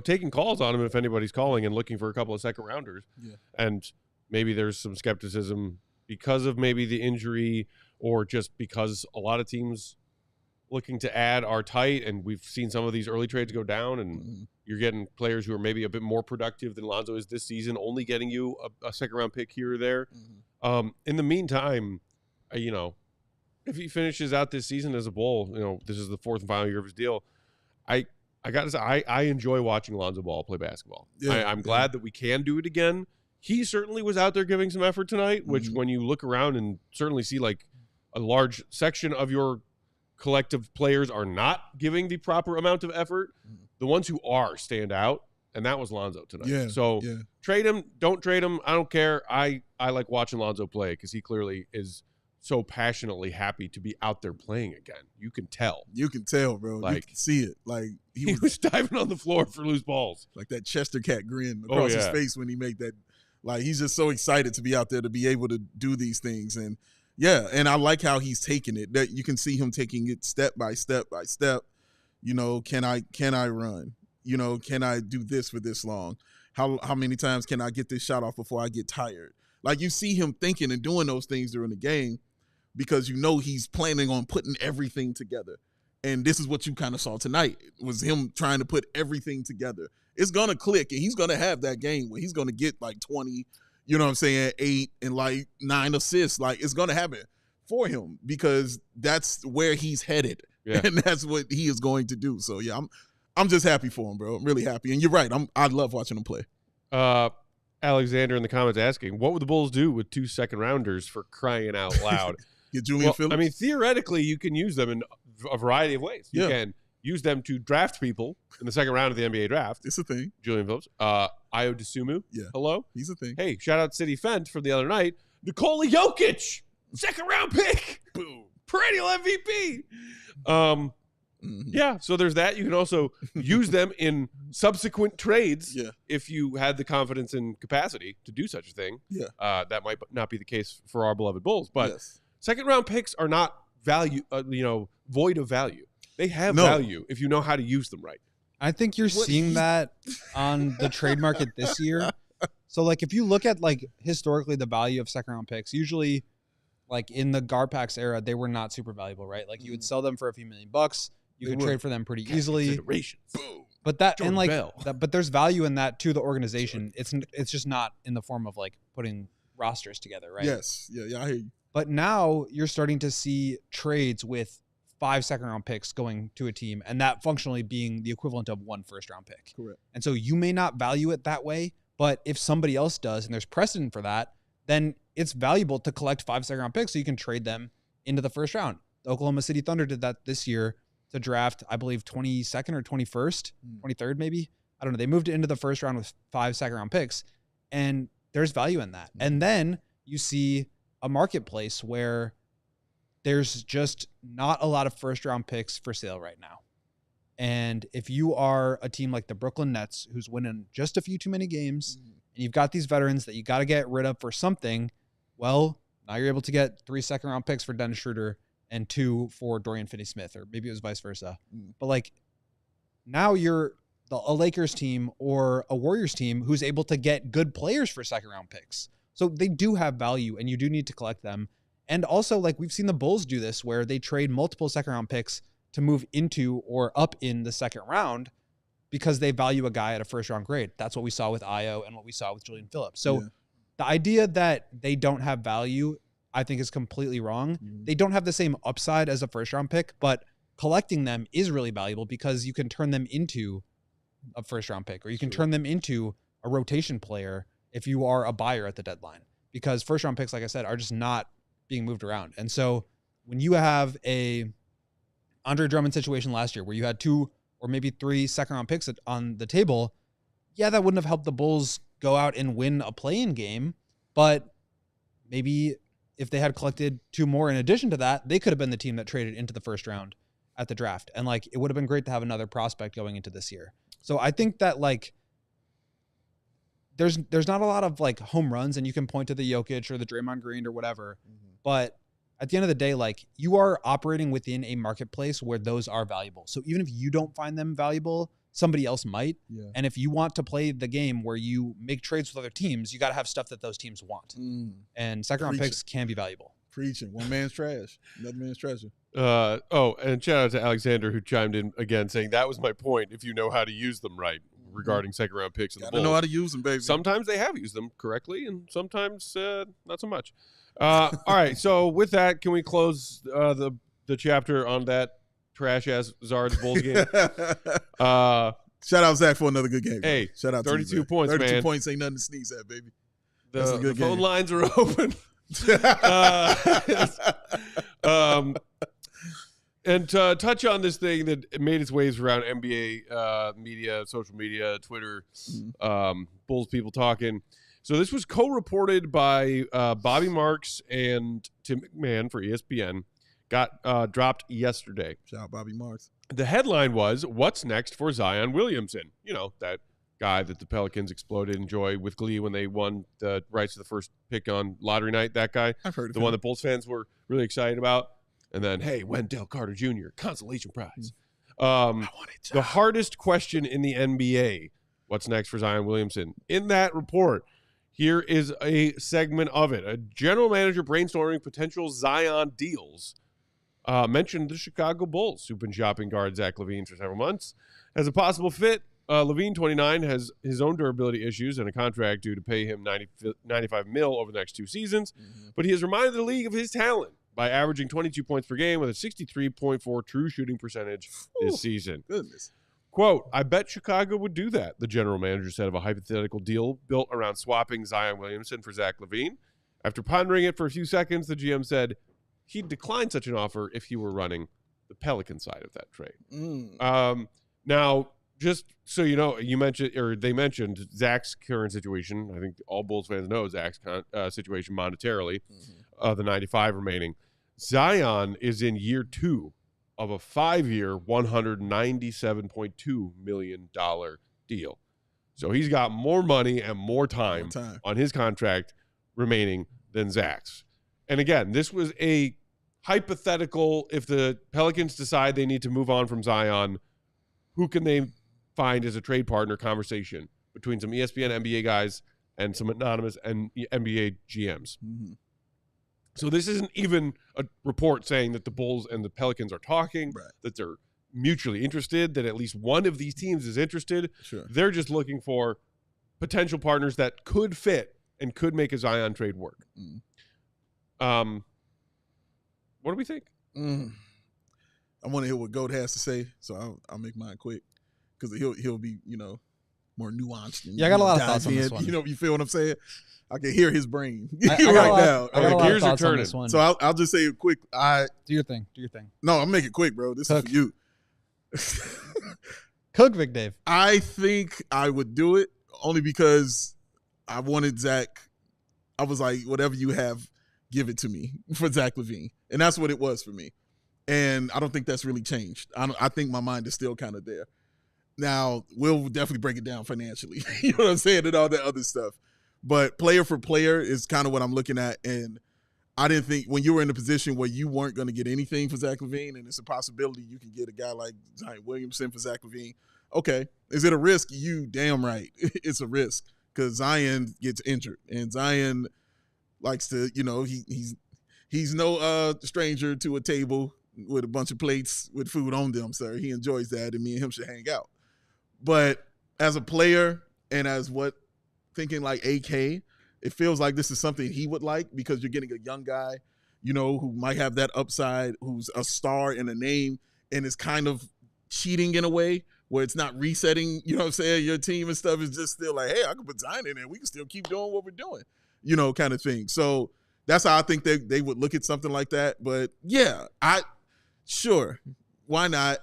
taking calls on him if anybody's calling and looking for a couple of second rounders. Yeah. And maybe there's some skepticism because of maybe the injury, or just because a lot of teams looking to add are tight, and we've seen some of these early trades go down, and you're getting players who are maybe a bit more productive than Lonzo is this season, only getting you a second round pick here or there. In the meantime, if he finishes out this season as a Bull, this is the 4th and final year of his deal. I got to say, I enjoy watching Lonzo Ball play basketball. Yeah, I'm glad that we can do it again. He certainly was out there giving some effort tonight, which when you look around and certainly see like a large section of your collective players are not giving the proper amount of effort, the ones who are stand out, and that was Lonzo tonight. Yeah, so trade him, don't trade him, I don't care. I like watching Lonzo play, because he clearly is so passionately happy to be out there playing again. You can tell. You can tell, bro. You can see it. Like he was diving on the floor for loose balls. Like that Chester cat grin across his face when he made that. Like he's just so excited to be out there to be able to do these things. And and I like how he's taking it. That you can see him taking it step by step by step. You know, can I run? You know, can I do this for this long? How many times can I get this shot off before I get tired? Like you see him thinking and doing those things during the game because you know he's planning on putting everything together. And this is what you kind of saw tonight was him trying to put everything together. It's going to click and he's going to have that game where he's going to get like 20, you know what I'm saying, 8 and like 9 assists. Like it's going to happen for him because that's where he's headed. Yeah. And that's what he is going to do. So yeah, I'm just happy for him, bro. I'm really happy. And you're right. I love watching him play. Alexander in the comments asking, what would the Bulls do with 2 second-rounders for crying out loud? Get Julian Phillips? I mean, theoretically, you can use them in a variety of ways. You can use them to draft people in the second round of the NBA draft. It's a thing. Julian Phillips. Ayo Dosunmu. Yeah. Hello? He's a thing. Hey, shout out City Fent from the other night. Nikola Jokic, second-round pick. Boom. Perennial MVP. Yeah, so there's that. You can also use them in subsequent trades if you had the confidence and capacity to do such a thing. Yeah. That might not be the case for our beloved Bulls, but second-round picks are not void of value. They have value if you know how to use them right. I think you're seeing that on the trade market this year. So, like, if you look at, like, historically the value of second-round picks, usually, like, in the Garpax era, they were not super valuable, right? Like, you would sell them for a few $1,000,000. You could trade for them pretty easily. Boom. But that Jordan and like but there's value in that to the organization. It's just not in the form of like putting rosters together, right? Yes. Yeah, I hear you. But now you're starting to see trades with 5 second-round picks going to a team, and that functionally being the equivalent of 1 first-round pick. Correct. And so you may not value it that way, but if somebody else does, and there's precedent for that, then it's valuable to collect 5 second-round picks so you can trade them into the first round. The Oklahoma City Thunder did that this year to draft, I believe, 22nd or 21st, 23rd maybe. I don't know. They moved it into the first round with 5 second-round picks, and there's value in that. And then you see a marketplace where there's just not a lot of first-round picks for sale right now. And if you are a team like the Brooklyn Nets, who's winning just a few too many games, and you've got these veterans that you got to get rid of for something, well, now you're able to get 3 second-round picks for Dennis Schroeder and 2 for Dorian Finney-Smith, or maybe it was vice versa. But like now you're a Lakers team or a Warriors team who's able to get good players for second-round picks. So they do have value, and you do need to collect them. And also, like we've seen the Bulls do this, where they trade multiple second-round picks to move into or up in the second round because they value a guy at a first-round grade. That's what we saw with Ayo and what we saw with Julian Phillips. So the idea that they don't have value, I think, is completely wrong. They don't have the same upside as a first-round pick, but collecting them is really valuable because you can turn them into a first-round pick, or you can turn them into a rotation player if you are a buyer at the deadline, because first-round picks, like I said, are just not being moved around. And so when you have a Andre Drummond situation last year where you had 2 or maybe 3 second-round picks on the table, that wouldn't have helped the Bulls go out and win a play-in game, but maybe if they had collected 2 more in addition to that, they could have been the team that traded into the first round at the draft. And like, it would have been great to have another prospect going into this year. So I think that like, there's not a lot of like home runs, and you can point to the Jokic or the Draymond Green or whatever. But at the end of the day, like, you are operating within a marketplace where those are valuable. So even if you don't find them valuable, somebody else might. And if you want to play the game where you make trades with other teams, you got to have stuff that those teams want. And second-round picks can be valuable. Preaching. One man's trash. Another man's treasure. And shout out to Alexander, who chimed in again saying, that was my point, if you know how to use them right, regarding second-round picks. And gotta know how to use them, baby. Sometimes they have used them correctly, and sometimes not so much. All right, so with that, can we close the chapter on that trash-ass Zard's Bulls game? Shout out Zach for another good game. Hey, shout out 32 to you, points, 32 man. points ain't nothing to sneeze at, baby. The phone lines are open. And to touch on this thing that made its ways around NBA media, social media, Twitter, Bulls people talking. So this was co-reported by Bobby Marks and Tim McMahon for ESPN. Got dropped yesterday. Shout out Bobby Marks. The headline was, "What's next for Zion Williamson?" You know, that guy that the Pelicans exploded in joy with glee when they won the rights to the first pick on lottery night. That guy. I've heard of the him. one that Bulls fans were really excited about. And then, hey, Wendell Carter Jr., consolation prize. The hardest question in the NBA, what's next for Zion Williamson? In that report, here is a segment of it. A general manager brainstorming potential Zion deals. Mentioned the Chicago Bulls, who've been shopping guard Zach LaVine for several months. As a possible fit, LaVine, 29, has his own durability issues and a contract due to pay him $95 million over the next 2 seasons. But he has reminded the league of his talent by averaging 22 points per game with a 63.4 true shooting percentage this season. Goodness. Quote, "I bet Chicago would do that," the general manager said of a hypothetical deal built around swapping Zion Williamson for Zach LaVine. After pondering it for a few seconds, the GM said he'd decline such an offer if he were running the Pelican side of that trade. Now, just so you know, they mentioned Zach's current situation. I think all Bulls fans know Zach's situation monetarily, the 95 remaining. Zion is in year 2 of a 5-year, $197.2 million deal. So he's got more money and more time on his contract remaining than Zach's. And again, this was a hypothetical. If the Pelicans decide they need to move on from Zion, who can they find as a trade partner conversation between some ESPN NBA guys and some anonymous NBA GMs? So this isn't even a report saying that the Bulls and the Pelicans are talking, that they're mutually interested, that at least one of these teams is interested. Sure. They're just looking for potential partners that could fit and could make a Zion trade work. What do we think? I want to hear what Goat has to say, so I'll make mine quick because he'll be more nuanced. And, I got a lot of thoughts on this one. You feel what I'm saying? I can hear his brain I got now. I got a lot of Gears are thoughts on turning. this one. So I'll just say it quick. Do your thing. No, I'll make it quick, bro. This Cook. is for you. Cook, Big Dave. I think I would do it only because I wanted Zach. I was like, whatever you have, give it to me for Zach LaVine. And that's what it was for me. And I don't think that's really changed. I think my mind is still kind of there. Now, we'll definitely break it down financially. You know what I'm saying? And all that other stuff. But player for player is kind of what I'm looking at. And I didn't think when you were in a position where you weren't going to get anything for Zach LaVine, and it's a possibility you can get a guy like Zion Williamson for Zach LaVine. Okay. Is it a risk? You damn right. It's a risk because Zion gets injured. And Zion likes to, he's no stranger to a table with a bunch of plates with food on them, sir. He enjoys that, and me and him should hang out. But as a player and as thinking like AK, it feels like this is something he would like because you're getting a young guy, who might have that upside, who's a star in a name, and is kind of cheating in a way where it's not resetting, your team and stuff. Is just still like, hey, I can put Zion in there. We can still keep doing what we're doing, kind of thing. So that's how I think they would look at something like that. But yeah, sure. Why not?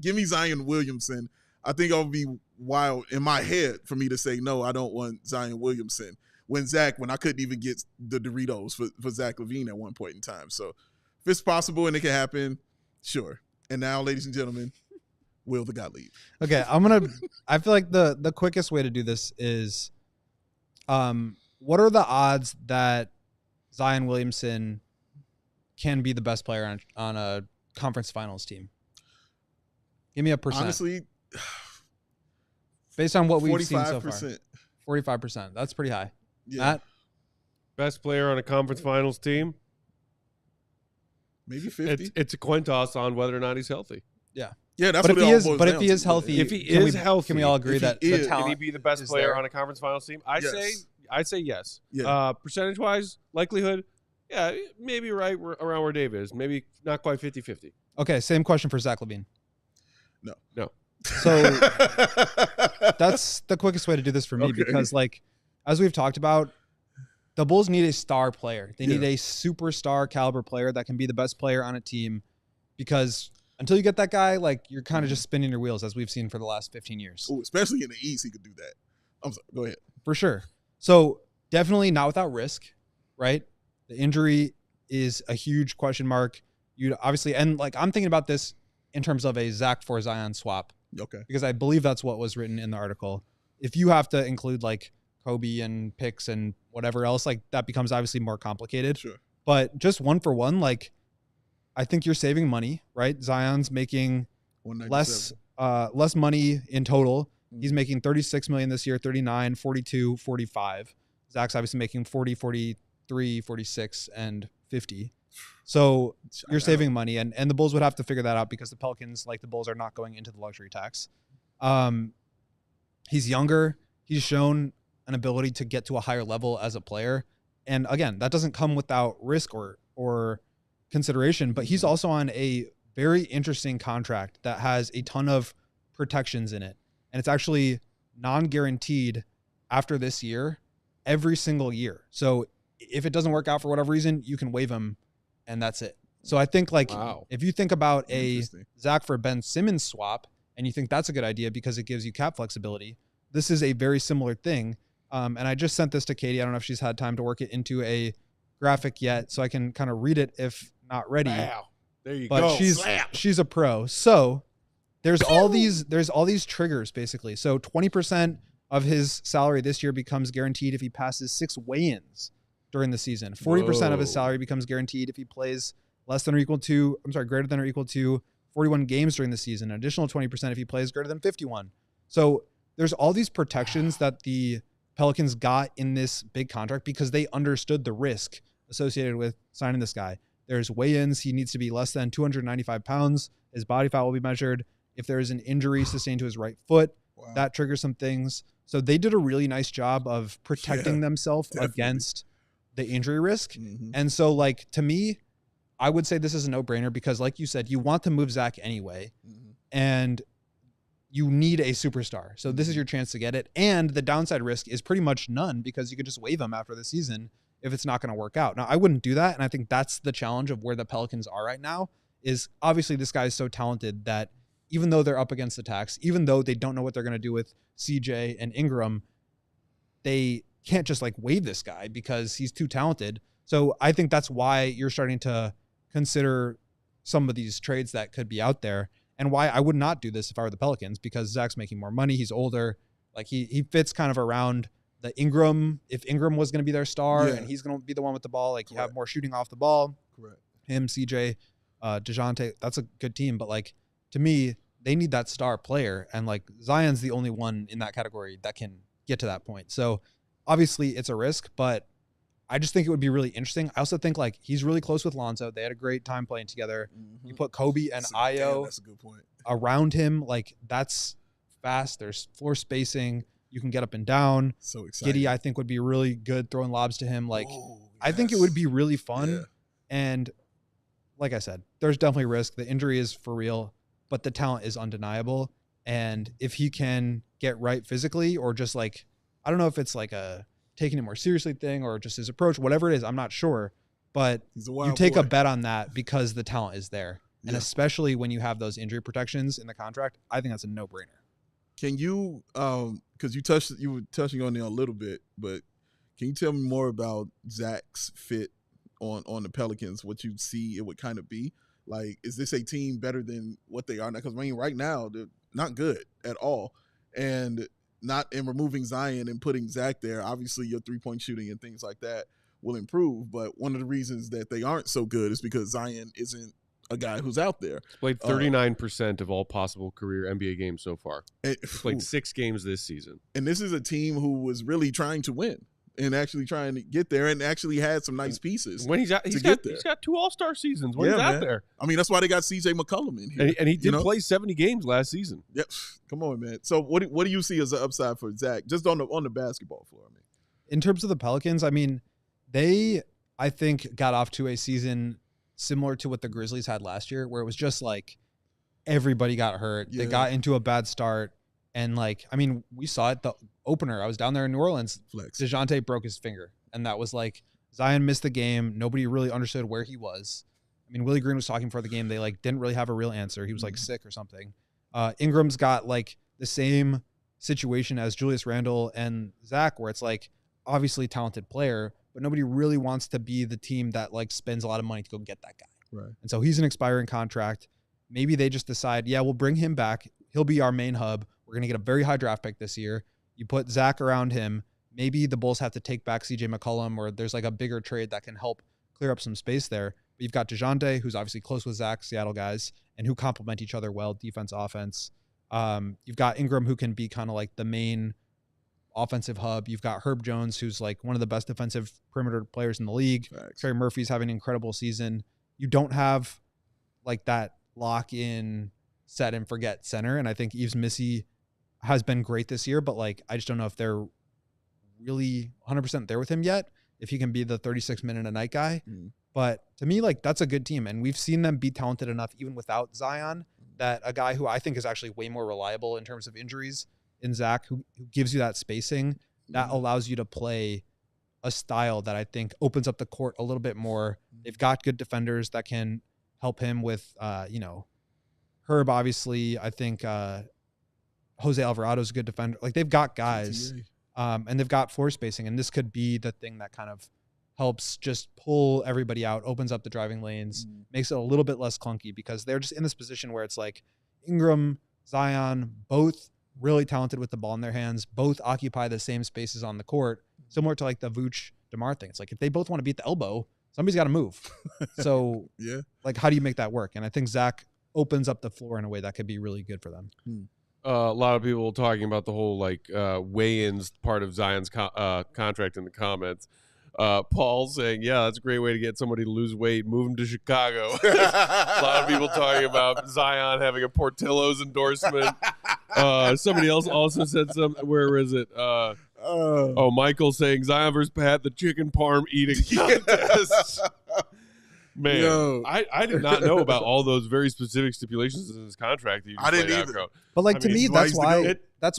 Give me Zion Williamson. I think it would be wild in my head for me to say, no, I don't want Zion Williamson. When I couldn't even get the Doritos for Zach LaVine at one point in time. So if it's possible and it can happen, sure. And now, ladies and gentlemen, Will the Gottlieb. Okay, I feel like the quickest way to do this is, what are the odds that Zion Williamson can be the best player on a conference finals team? Give me a percent. Honestly, based on what we've seen so 45%. far. 45%. That's pretty high. Yeah. Matt? Best player on a conference finals team? Maybe 50. It's a coin toss on whether or not he's healthy. Yeah. Yeah, that's But what if it he all is, boils but down if he to. is healthy, If he is healthy, can we all agree if he that is, the can Can talent he be the best is player there? on a conference finals team? I'd say yes. Yeah. Percentage-wise, likelihood, yeah, maybe right around where Dave is. Maybe not quite 50-50. Okay, same question for Zach LaVine. No. So that's the quickest way to do this for me because, as we've talked about, the Bulls need a star player. They need a superstar caliber player that can be the best player on a team because until you get that guy, you're kind of just spinning your wheels as we've seen for the last 15 years. Ooh, especially in the East, he could do that. I'm sorry. Go ahead. For sure. So definitely not without risk, right? The injury is a huge question mark. You obviously, and like I'm thinking about this in terms of a Zach for Zion swap. Okay. Because I believe that's what was written in the article. If you have to include like Kobe and picks and whatever else, like that becomes obviously more complicated. Sure. But just 1-for-1, like I think you're saving money, right? Zion's making less money in total. He's making 36 million this year, 39, 42, 45. Zach's obviously making 40, 43, 46, and 50. So you're saving money, and the Bulls would have to figure that out because the Pelicans, like the Bulls, are not going into the luxury tax. He's younger. He's shown an ability to get to a higher level as a player. And again, that doesn't come without risk or consideration, but he's also on a very interesting contract that has a ton of protections in it. And it's actually non-guaranteed after this year, every single year. So if it doesn't work out for whatever reason, you can waive him and that's it. So I think like if you think about a Zach for Ben Simmons swap and you think that's a good idea because it gives you cap flexibility, this is a very similar thing. And I just sent this to Katie. I don't know if she's had time to work it into a graphic yet, so I can kind of read it if not ready. Wow. There you but go. she's a pro. So there's all these triggers basically. So 20% of his salary this year becomes guaranteed if he passes 6 weigh-ins during the season. 40% of his salary becomes guaranteed if he plays greater than or equal to 41 games during the season. An additional 20% if he plays greater than 51. So there's all these protections that the Pelicans got in this big contract because they understood the risk associated with signing this guy. There's weigh-ins. He needs to be less than 295 pounds. His body fat will be measured. If there is an injury sustained to his right foot, that triggers some things. So they did a really nice job of protecting themselves against the injury risk. And so like, to me, I would say this is a no-brainer because like you said, you want to move Zach anyway. And you need a superstar. So this is your chance to get it. And the downside risk is pretty much none because you could just waive him after the season if it's not going to work out. Now, I wouldn't do that. And I think that's the challenge of where the Pelicans are right now is obviously this guy is so talented that even though they're up against the tax, even though they don't know what they're going to do with CJ and Ingram, they can't just like waive this guy because he's too talented. So I think that's why you're starting to consider some of these trades that could be out there. And why I would not do this if I were the Pelicans, because Zach's making more money. He's older. Like he fits kind of around the Ingram. If Ingram was going to be their star and he's going to be the one with the ball, like you have more shooting off the ball. Correct. Him, CJ, DeJounte, that's a good team. But like to me, they need that star player. And like Zion's the only one in that category that can get to that point. So obviously it's a risk, but I just think it would be really interesting. I also think like he's really close with Lonzo. They had a great time playing together. You put Kobe and Ayo that's a good point. around him. Like that's fast. There's floor spacing. You can get up and down. So exciting. Giddy, I think, would be really good throwing lobs to him. Like I think it would be really fun. Yeah. And like I said, there's definitely risk. The injury is for real, but the talent is undeniable. And if he can get right physically or just like, I don't know if it's like a taking it more seriously thing or just his approach, whatever it is, I'm not sure. But you take a bet on that because the talent is there. Yeah. And especially when you have those injury protections in the contract, I think that's a no-brainer. Can you, because you were touching on it a little bit, but can you tell me more about Zach's fit on the Pelicans, what you see it would kind of be? Like, is this a team better than what they are now? Because, I mean, right now, they're not good at all. And not in removing Zion and putting Zach there, obviously your three-point shooting and things like that will improve. But one of the reasons that they aren't so good is because Zion isn't a guy who's out there. He's played 39% of all possible career NBA games so far. He's played 6 games this season. And this is a team who was really trying to win and actually trying to get there and actually had some nice pieces. When he's got 2 All-Star seasons when he's out there. I mean, that's why they got CJ McCollum in here. And he did play 70 games last season. Yep. Come on, man. So what do you see as an upside for Zach, just on the basketball floor? I mean, in terms of the Pelicans, I mean, they, I think, got off to a season similar to what the Grizzlies had last year, where it was just like everybody got hurt. Yeah. They got into a bad start. And like, I mean, we saw it, the opener. I was down there in New Orleans. Flex. DeJounte broke his finger. And that was like, Zion missed the game. Nobody really understood where he was. I mean, Willie Green was talking for the game. They like didn't really have a real answer. He was like sick or something. Ingram's got like the same situation as Julius Randle and Zach, where it's like obviously talented player, but nobody really wants to be the team that like spends a lot of money to go get that guy. Right. And so he's an expiring contract. Maybe they just decide, yeah, we'll bring him back. He'll be our main hub. We're going to get a very high draft pick this year. You put Zach around him. Maybe the Bulls have to take back CJ McCollum, or there's like a bigger trade that can help clear up some space there. But you've got DeJounte, who's obviously close with Zach, Seattle guys, and who complement each other well, defense, offense. You've got Ingram, who can be kind of like the main offensive hub. You've got Herb Jones, who's like one of the best defensive perimeter players in the league. Trey Murphy's having an incredible season. You don't have like that lock-in set and forget center, and I think Yves Missy has been great this year, but like I just don't know if they're really 100% there with him yet, if he can be the 36-minute a night guy. But to me, like that's a good team, and we've seen them be talented enough even without Zion, that a guy who I think is actually way more reliable in terms of injuries in Zach, who gives you that spacing that allows you to play a style that I think opens up the court a little bit more. They've got good defenders that can help him with, Herb, obviously. I think Jose Alvarado's a good defender. Like they've got guys, and they've got floor spacing, and this could be the thing that kind of helps just pull everybody out, opens up the driving lanes, makes it a little bit less clunky, because they're just in this position where it's like Ingram, Zion, both really talented with the ball in their hands, both occupy the same spaces on the court, similar to like the Vooch DeMar thing. It's like if they both want to beat the elbow, somebody's got to move. So like how do you make that work? And I think Zach opens up the floor in a way that could be really good for them. A lot of people talking about the whole like weigh-ins part of Zion's contract in the comments. Paul saying, yeah, that's a great way to get somebody to lose weight. Move him to Chicago. A lot of people talking about Zion having a Portillo's endorsement. Somebody else also said something. Where is it? Michael saying Zion versus Pat, the chicken parm eating contest. Man, Yo. I did not know about all those very specific stipulations in his contract. That you just I didn't laid out, either. Coach. But like to me, that's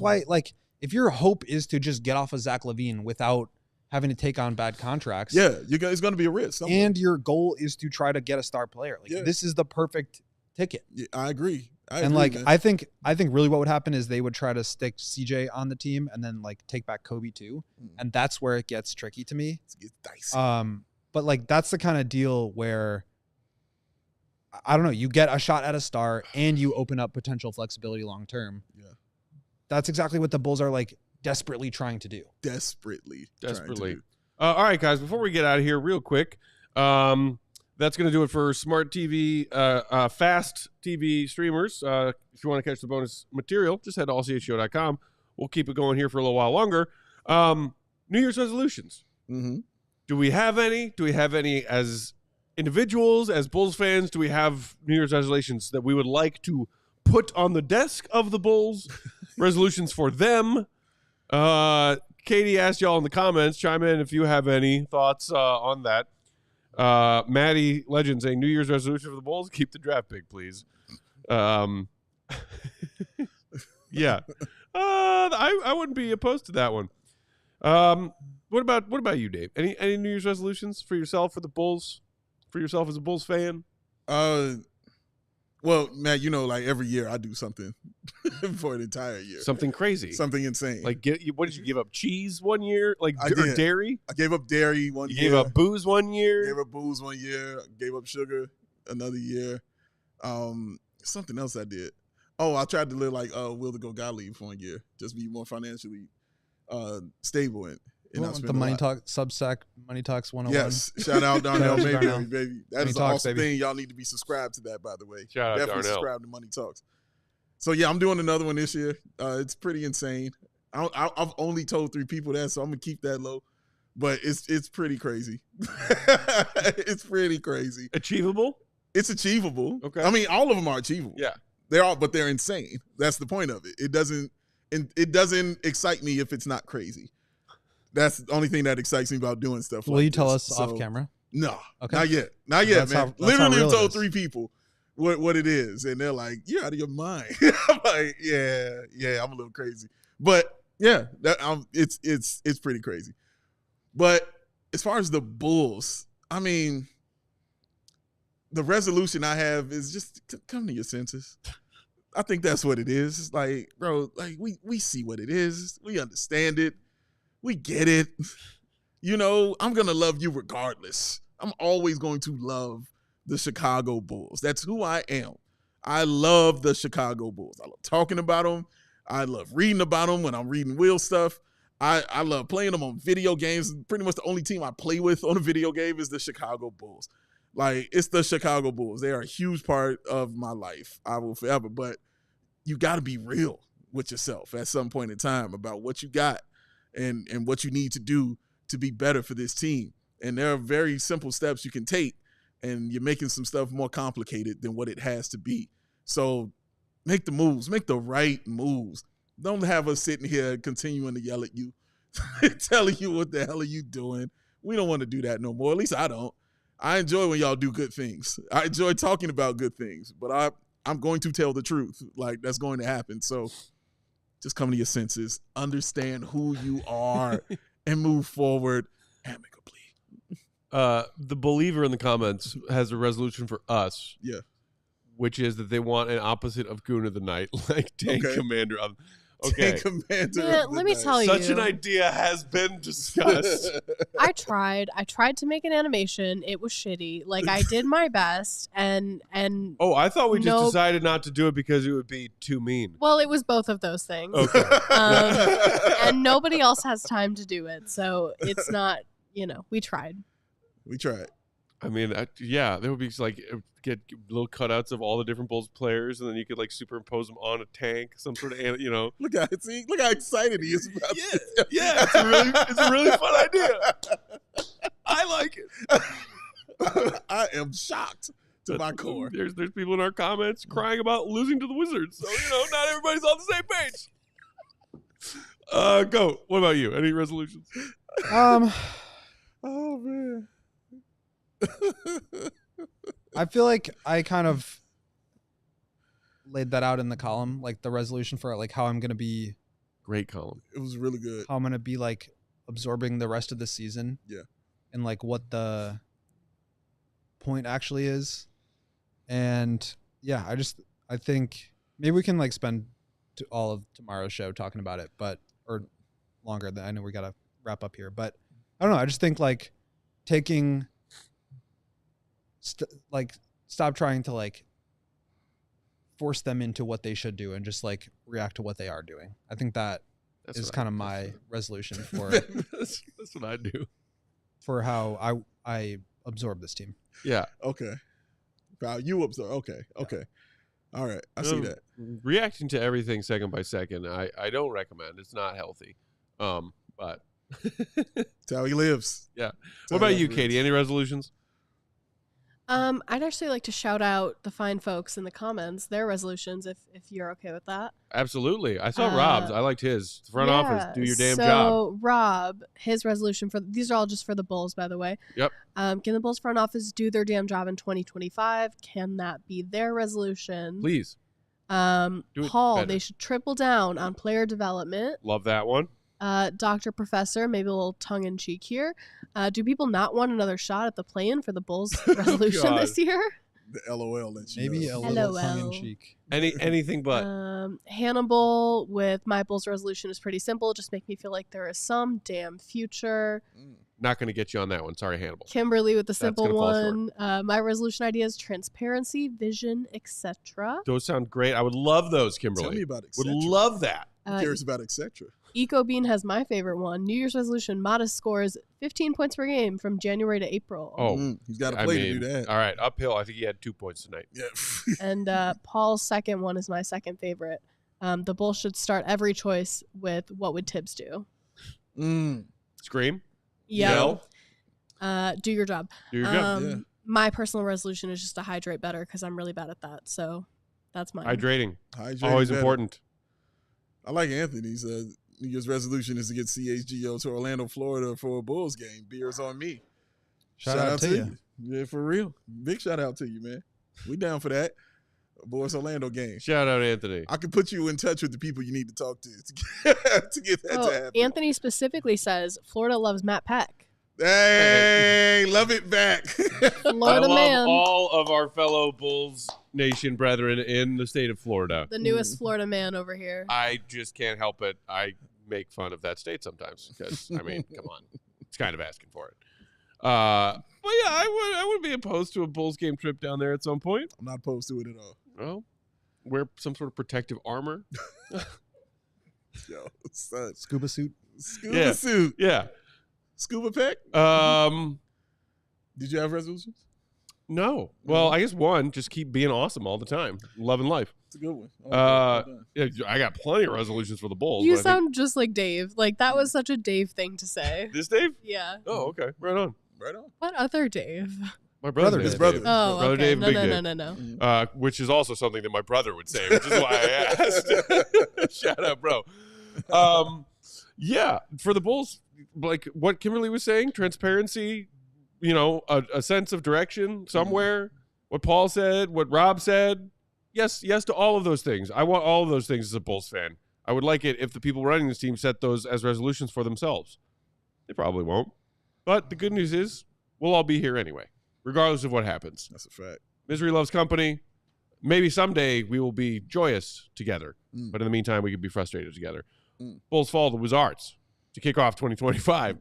why Mm. like if your hope is to just get off of Zach LaVine without having to take on bad contracts, it's going to be a risk. and your goal is to try to get a star player, like this is the perfect ticket. Yeah, I agree. And like man. I think really what would happen is they would try to stick CJ on the team and then like take back Kobe too, and that's where it gets tricky to me. It's dicey. But like that's the kind of deal where I don't know, you get a shot at a star and you open up potential flexibility long term. Yeah, that's exactly what the Bulls are like desperately trying to do. Desperately. All right, guys. Before we get out of here, real quick, that's going to do it for Smart TV, Fast TV streamers. If you want to catch the bonus material, just head to allchgo.com. We'll keep it going here for a little while longer. New Year's resolutions. Do we have any? Do we have any as individuals, as Bulls fans? Do we have New Year's resolutions that we would like to put on the desk of the Bulls? Resolutions for them? Katie asked y'all in the comments. Chime in if you have any thoughts on that. Maddie Legend saying New Year's resolution for the Bulls: keep the draft pick, please. Yeah, I wouldn't be opposed to that one. What about you, Dave? Any New Year's resolutions for yourself, for the Bulls, for yourself as a Bulls fan? Well, Matt, like every year I do something for an entire year. Something crazy. Something insane. Like, what did you give up? Cheese one year? Like, or dairy? I gave up dairy one year. You gave up booze one year? Gave up booze one year. Gave up sugar another year. Something else I did. Oh, I tried to live like Will Gottlieb for 1 year. Just be more financially stable the Money Talk Substack, Money Talks 101. Yes, shout out Darnell Darnell. baby. That is an awesome thing. Y'all need to be subscribed to that, by the way. Shout out Definitely Darnell. subscribe to Money Talks. So yeah, I'm doing another one this year. It's pretty insane. I've only told 3 people that, so I'm gonna keep that low. But it's pretty crazy. It's pretty crazy. Achievable? It's achievable. Okay. I mean, all of them are achievable. Yeah. But they're insane. That's the point of it. It doesn't excite me if it's not crazy. That's the only thing that excites me about doing stuff. Will you tell us off camera? No, okay. Not yet, man. Literally told 3 people what it is, and they're like, "You're out of your mind." I'm like, "Yeah, I'm a little crazy," but yeah, it's pretty crazy. But as far as the Bulls, I mean, the resolution I have is just come to your senses. I think that's what it is. It's like, bro, like we see what it is. We understand it. We get it. You know, I'm going to love you regardless. I'm always going to love the Chicago Bulls. That's who I am. I love the Chicago Bulls. I love talking about them. I love reading about them when I'm reading Will stuff. I love playing them on video games. Pretty much the only team I play with on a video game is the Chicago Bulls. Like, it's the Chicago Bulls. They are a huge part of my life. I will forever. But you got to be real with yourself at some point in time about what you got and what you need to do to be better for this team. And there are very simple steps you can take, and you're making some stuff more complicated than what it has to be. So make the moves. Make the right moves. Don't have us sitting here continuing to yell at you, telling you what the hell are you doing. We don't want to do that no more. At least I don't. I enjoy when y'all do good things. I enjoy talking about good things, but I'm going to tell the truth. Like, that's going to happen. So just come to your senses, understand who you are, and move forward amicably. The believer in the comments has a resolution for us. Yeah. Which is that they want an opposite of Goon of the Night, like Tank Commander. Okay. Tank Commander. Yeah, let me tell you. Such an idea has been discussed. I tried to make an animation. It was shitty. Like, I did my best, and oh, I thought we just decided not to do it because it would be too mean. Well, it was both of those things. Okay. And nobody else has time to do it, so it's not. We tried. We tried. I mean, there would be like get little cutouts of all the different Bulls players, and then you could like superimpose them on a tank, some sort of, Look how excited he is about this. Yeah, it's a really fun idea. I like it. I am shocked to my core. There's people in our comments crying about losing to the Wizards, so not everybody's on the same page. Go. What about you? Any resolutions? Oh man. I feel like I kind of laid that out in the column, like the resolution for like how I'm going to be. Great column. It was really good. How I'm going to be like absorbing the rest of the season. Yeah. And like what the point actually is. And yeah, I think maybe we can like spend all of tomorrow's show talking about it, or longer than I know we got to wrap up here, but I don't know. I just think like taking stop trying to like force them into what they should do and just like react to what they are doing. I think that's kind of my resolution for that's what I do for how I absorb this team. Yeah. Okay. Wow, you absorb. Okay. Okay. All right. I see that. Reacting to everything second by second, I don't recommend. It's not healthy. But that's how he lives. Yeah. What about you, Katie? Any resolutions? I'd actually like to shout out the fine folks in the comments, their resolutions, if you're okay with that. Absolutely. I saw Rob's. I liked his. Front office, do your damn job. So Rob, his resolution these are all just for the Bulls, by the way. Yep. Can the Bulls front office do their damn job in 2025? Can that be their resolution? Please. Paul, they should triple down on player development. Love that one. Dr. Professor, maybe a little tongue-in-cheek here. Do people not want another shot at the play-in for the Bulls resolution this year? The LOL that she maybe does. a little tongue-in-cheek. Anything but. Hannibal with my Bulls resolution is pretty simple. Just make me feel like there is some damn future. Not going to get you on that one. Sorry, Hannibal. Kimberly with the simple one. My resolution idea is transparency, vision, etc. Those sound great. I would love those, Kimberly. Tell me about etc. Would love that. I'm curious about etc. Eco Bean has my favorite one. New Year's resolution, modest scores, 15 points per game from January to April. Oh, he's got to play to do that. All right, uphill. I think he had 2 points tonight. Yeah. And Paul's second one is my second favorite. The Bulls should start every choice with what would Tibbs do? Scream? Yell? Do your job. Do your job. Yeah. My personal resolution is just to hydrate better because I'm really bad at that. So that's mine. Hydrating. Hydrating always better. important. I like Anthony's. New Year's resolution is to get CHGO to Orlando, Florida for a Bulls game. Beers on me. Shout out to you. Yeah, for real. Big shout out to you, man. We down for that. Bulls Orlando game. Shout out Anthony. I can put you in touch with the people you need to talk to get that to happen. Anthony specifically says Florida loves Matt Peck. Hey, love it back. Florida I love man. all of our fellow Bulls Nation brethren in the state of Florida. The newest Florida man over here. I just can't help it. I make fun of that state sometimes because, I mean, come on. It's kind of asking for it. But yeah, I would be opposed to a Bulls game trip down there at some point. I'm not opposed to it at all. Well, wear some sort of protective armor. Yo, son. Scuba suit. Scuba suit. Yeah. Scuba Peck? Did you have resolutions? No. Well, I guess one, just keep being awesome all the time. Loving life. It's a good one. Yeah, I got plenty of resolutions for the Bulls. You but I think- sound just like Dave. Like, that was such a Dave thing to say. This Dave? Yeah. Oh, okay. Right on. Right on. What other Dave? My brother. His brother. Oh, Brother okay. Dave, No, Big no, Dave. no, no, no. Which is also something that my brother would say, which is why I asked. Shout out, bro. Yeah, for the Bulls, like what Kimberly was saying, transparency, you know, a sense of direction somewhere. What Paul said, what Rob said. Yes to all of those things. I want all of those things as a Bulls fan. I would like it if the people running this team set those as resolutions for themselves. They probably won't. But the good news is we'll all be here anyway, regardless of what happens. That's a fact. Misery loves company. Maybe someday we will be joyous together. But in the meantime, we could be frustrated together. Bulls fall to Wizards to kick off 2025.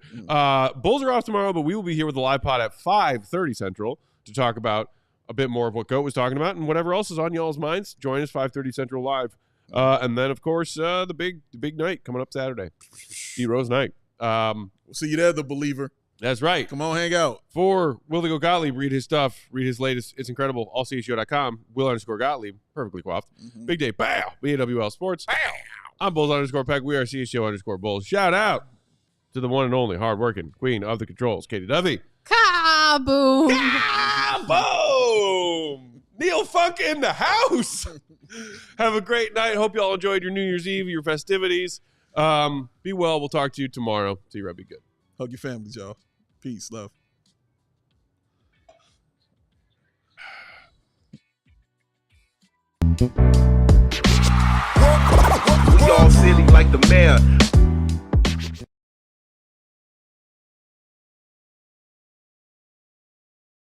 Bulls are off tomorrow, but we will be here with the live pod at 5:30 Central to talk about a bit more of what Goat was talking about and whatever else is on y'all's minds. Join us 5:30 Central live. And then, of course, the big night coming up Saturday. D-Rose night. We'll see you there, the believer. That's right. Come on, hang out. For Will the Go Gottlieb, read his stuff, read his latest. It's incredible. Allchgo.com. Will_Gottlieb. Perfectly coiffed. Big day. Bow. BAWL Sports. Bow. I'm Bulls_Peck. We are CHGO_Bulls. Shout out to the one and only hardworking queen of the controls, Katie Dovey. Kaboom! Kaboom! Neil Funk in the house. Have a great night. Hope you all enjoyed your New Year's Eve, your festivities. Be well. We'll talk to you tomorrow. See you, Rob. Be good. Hug your families, y'all. Peace, love. We all silly like the mayor.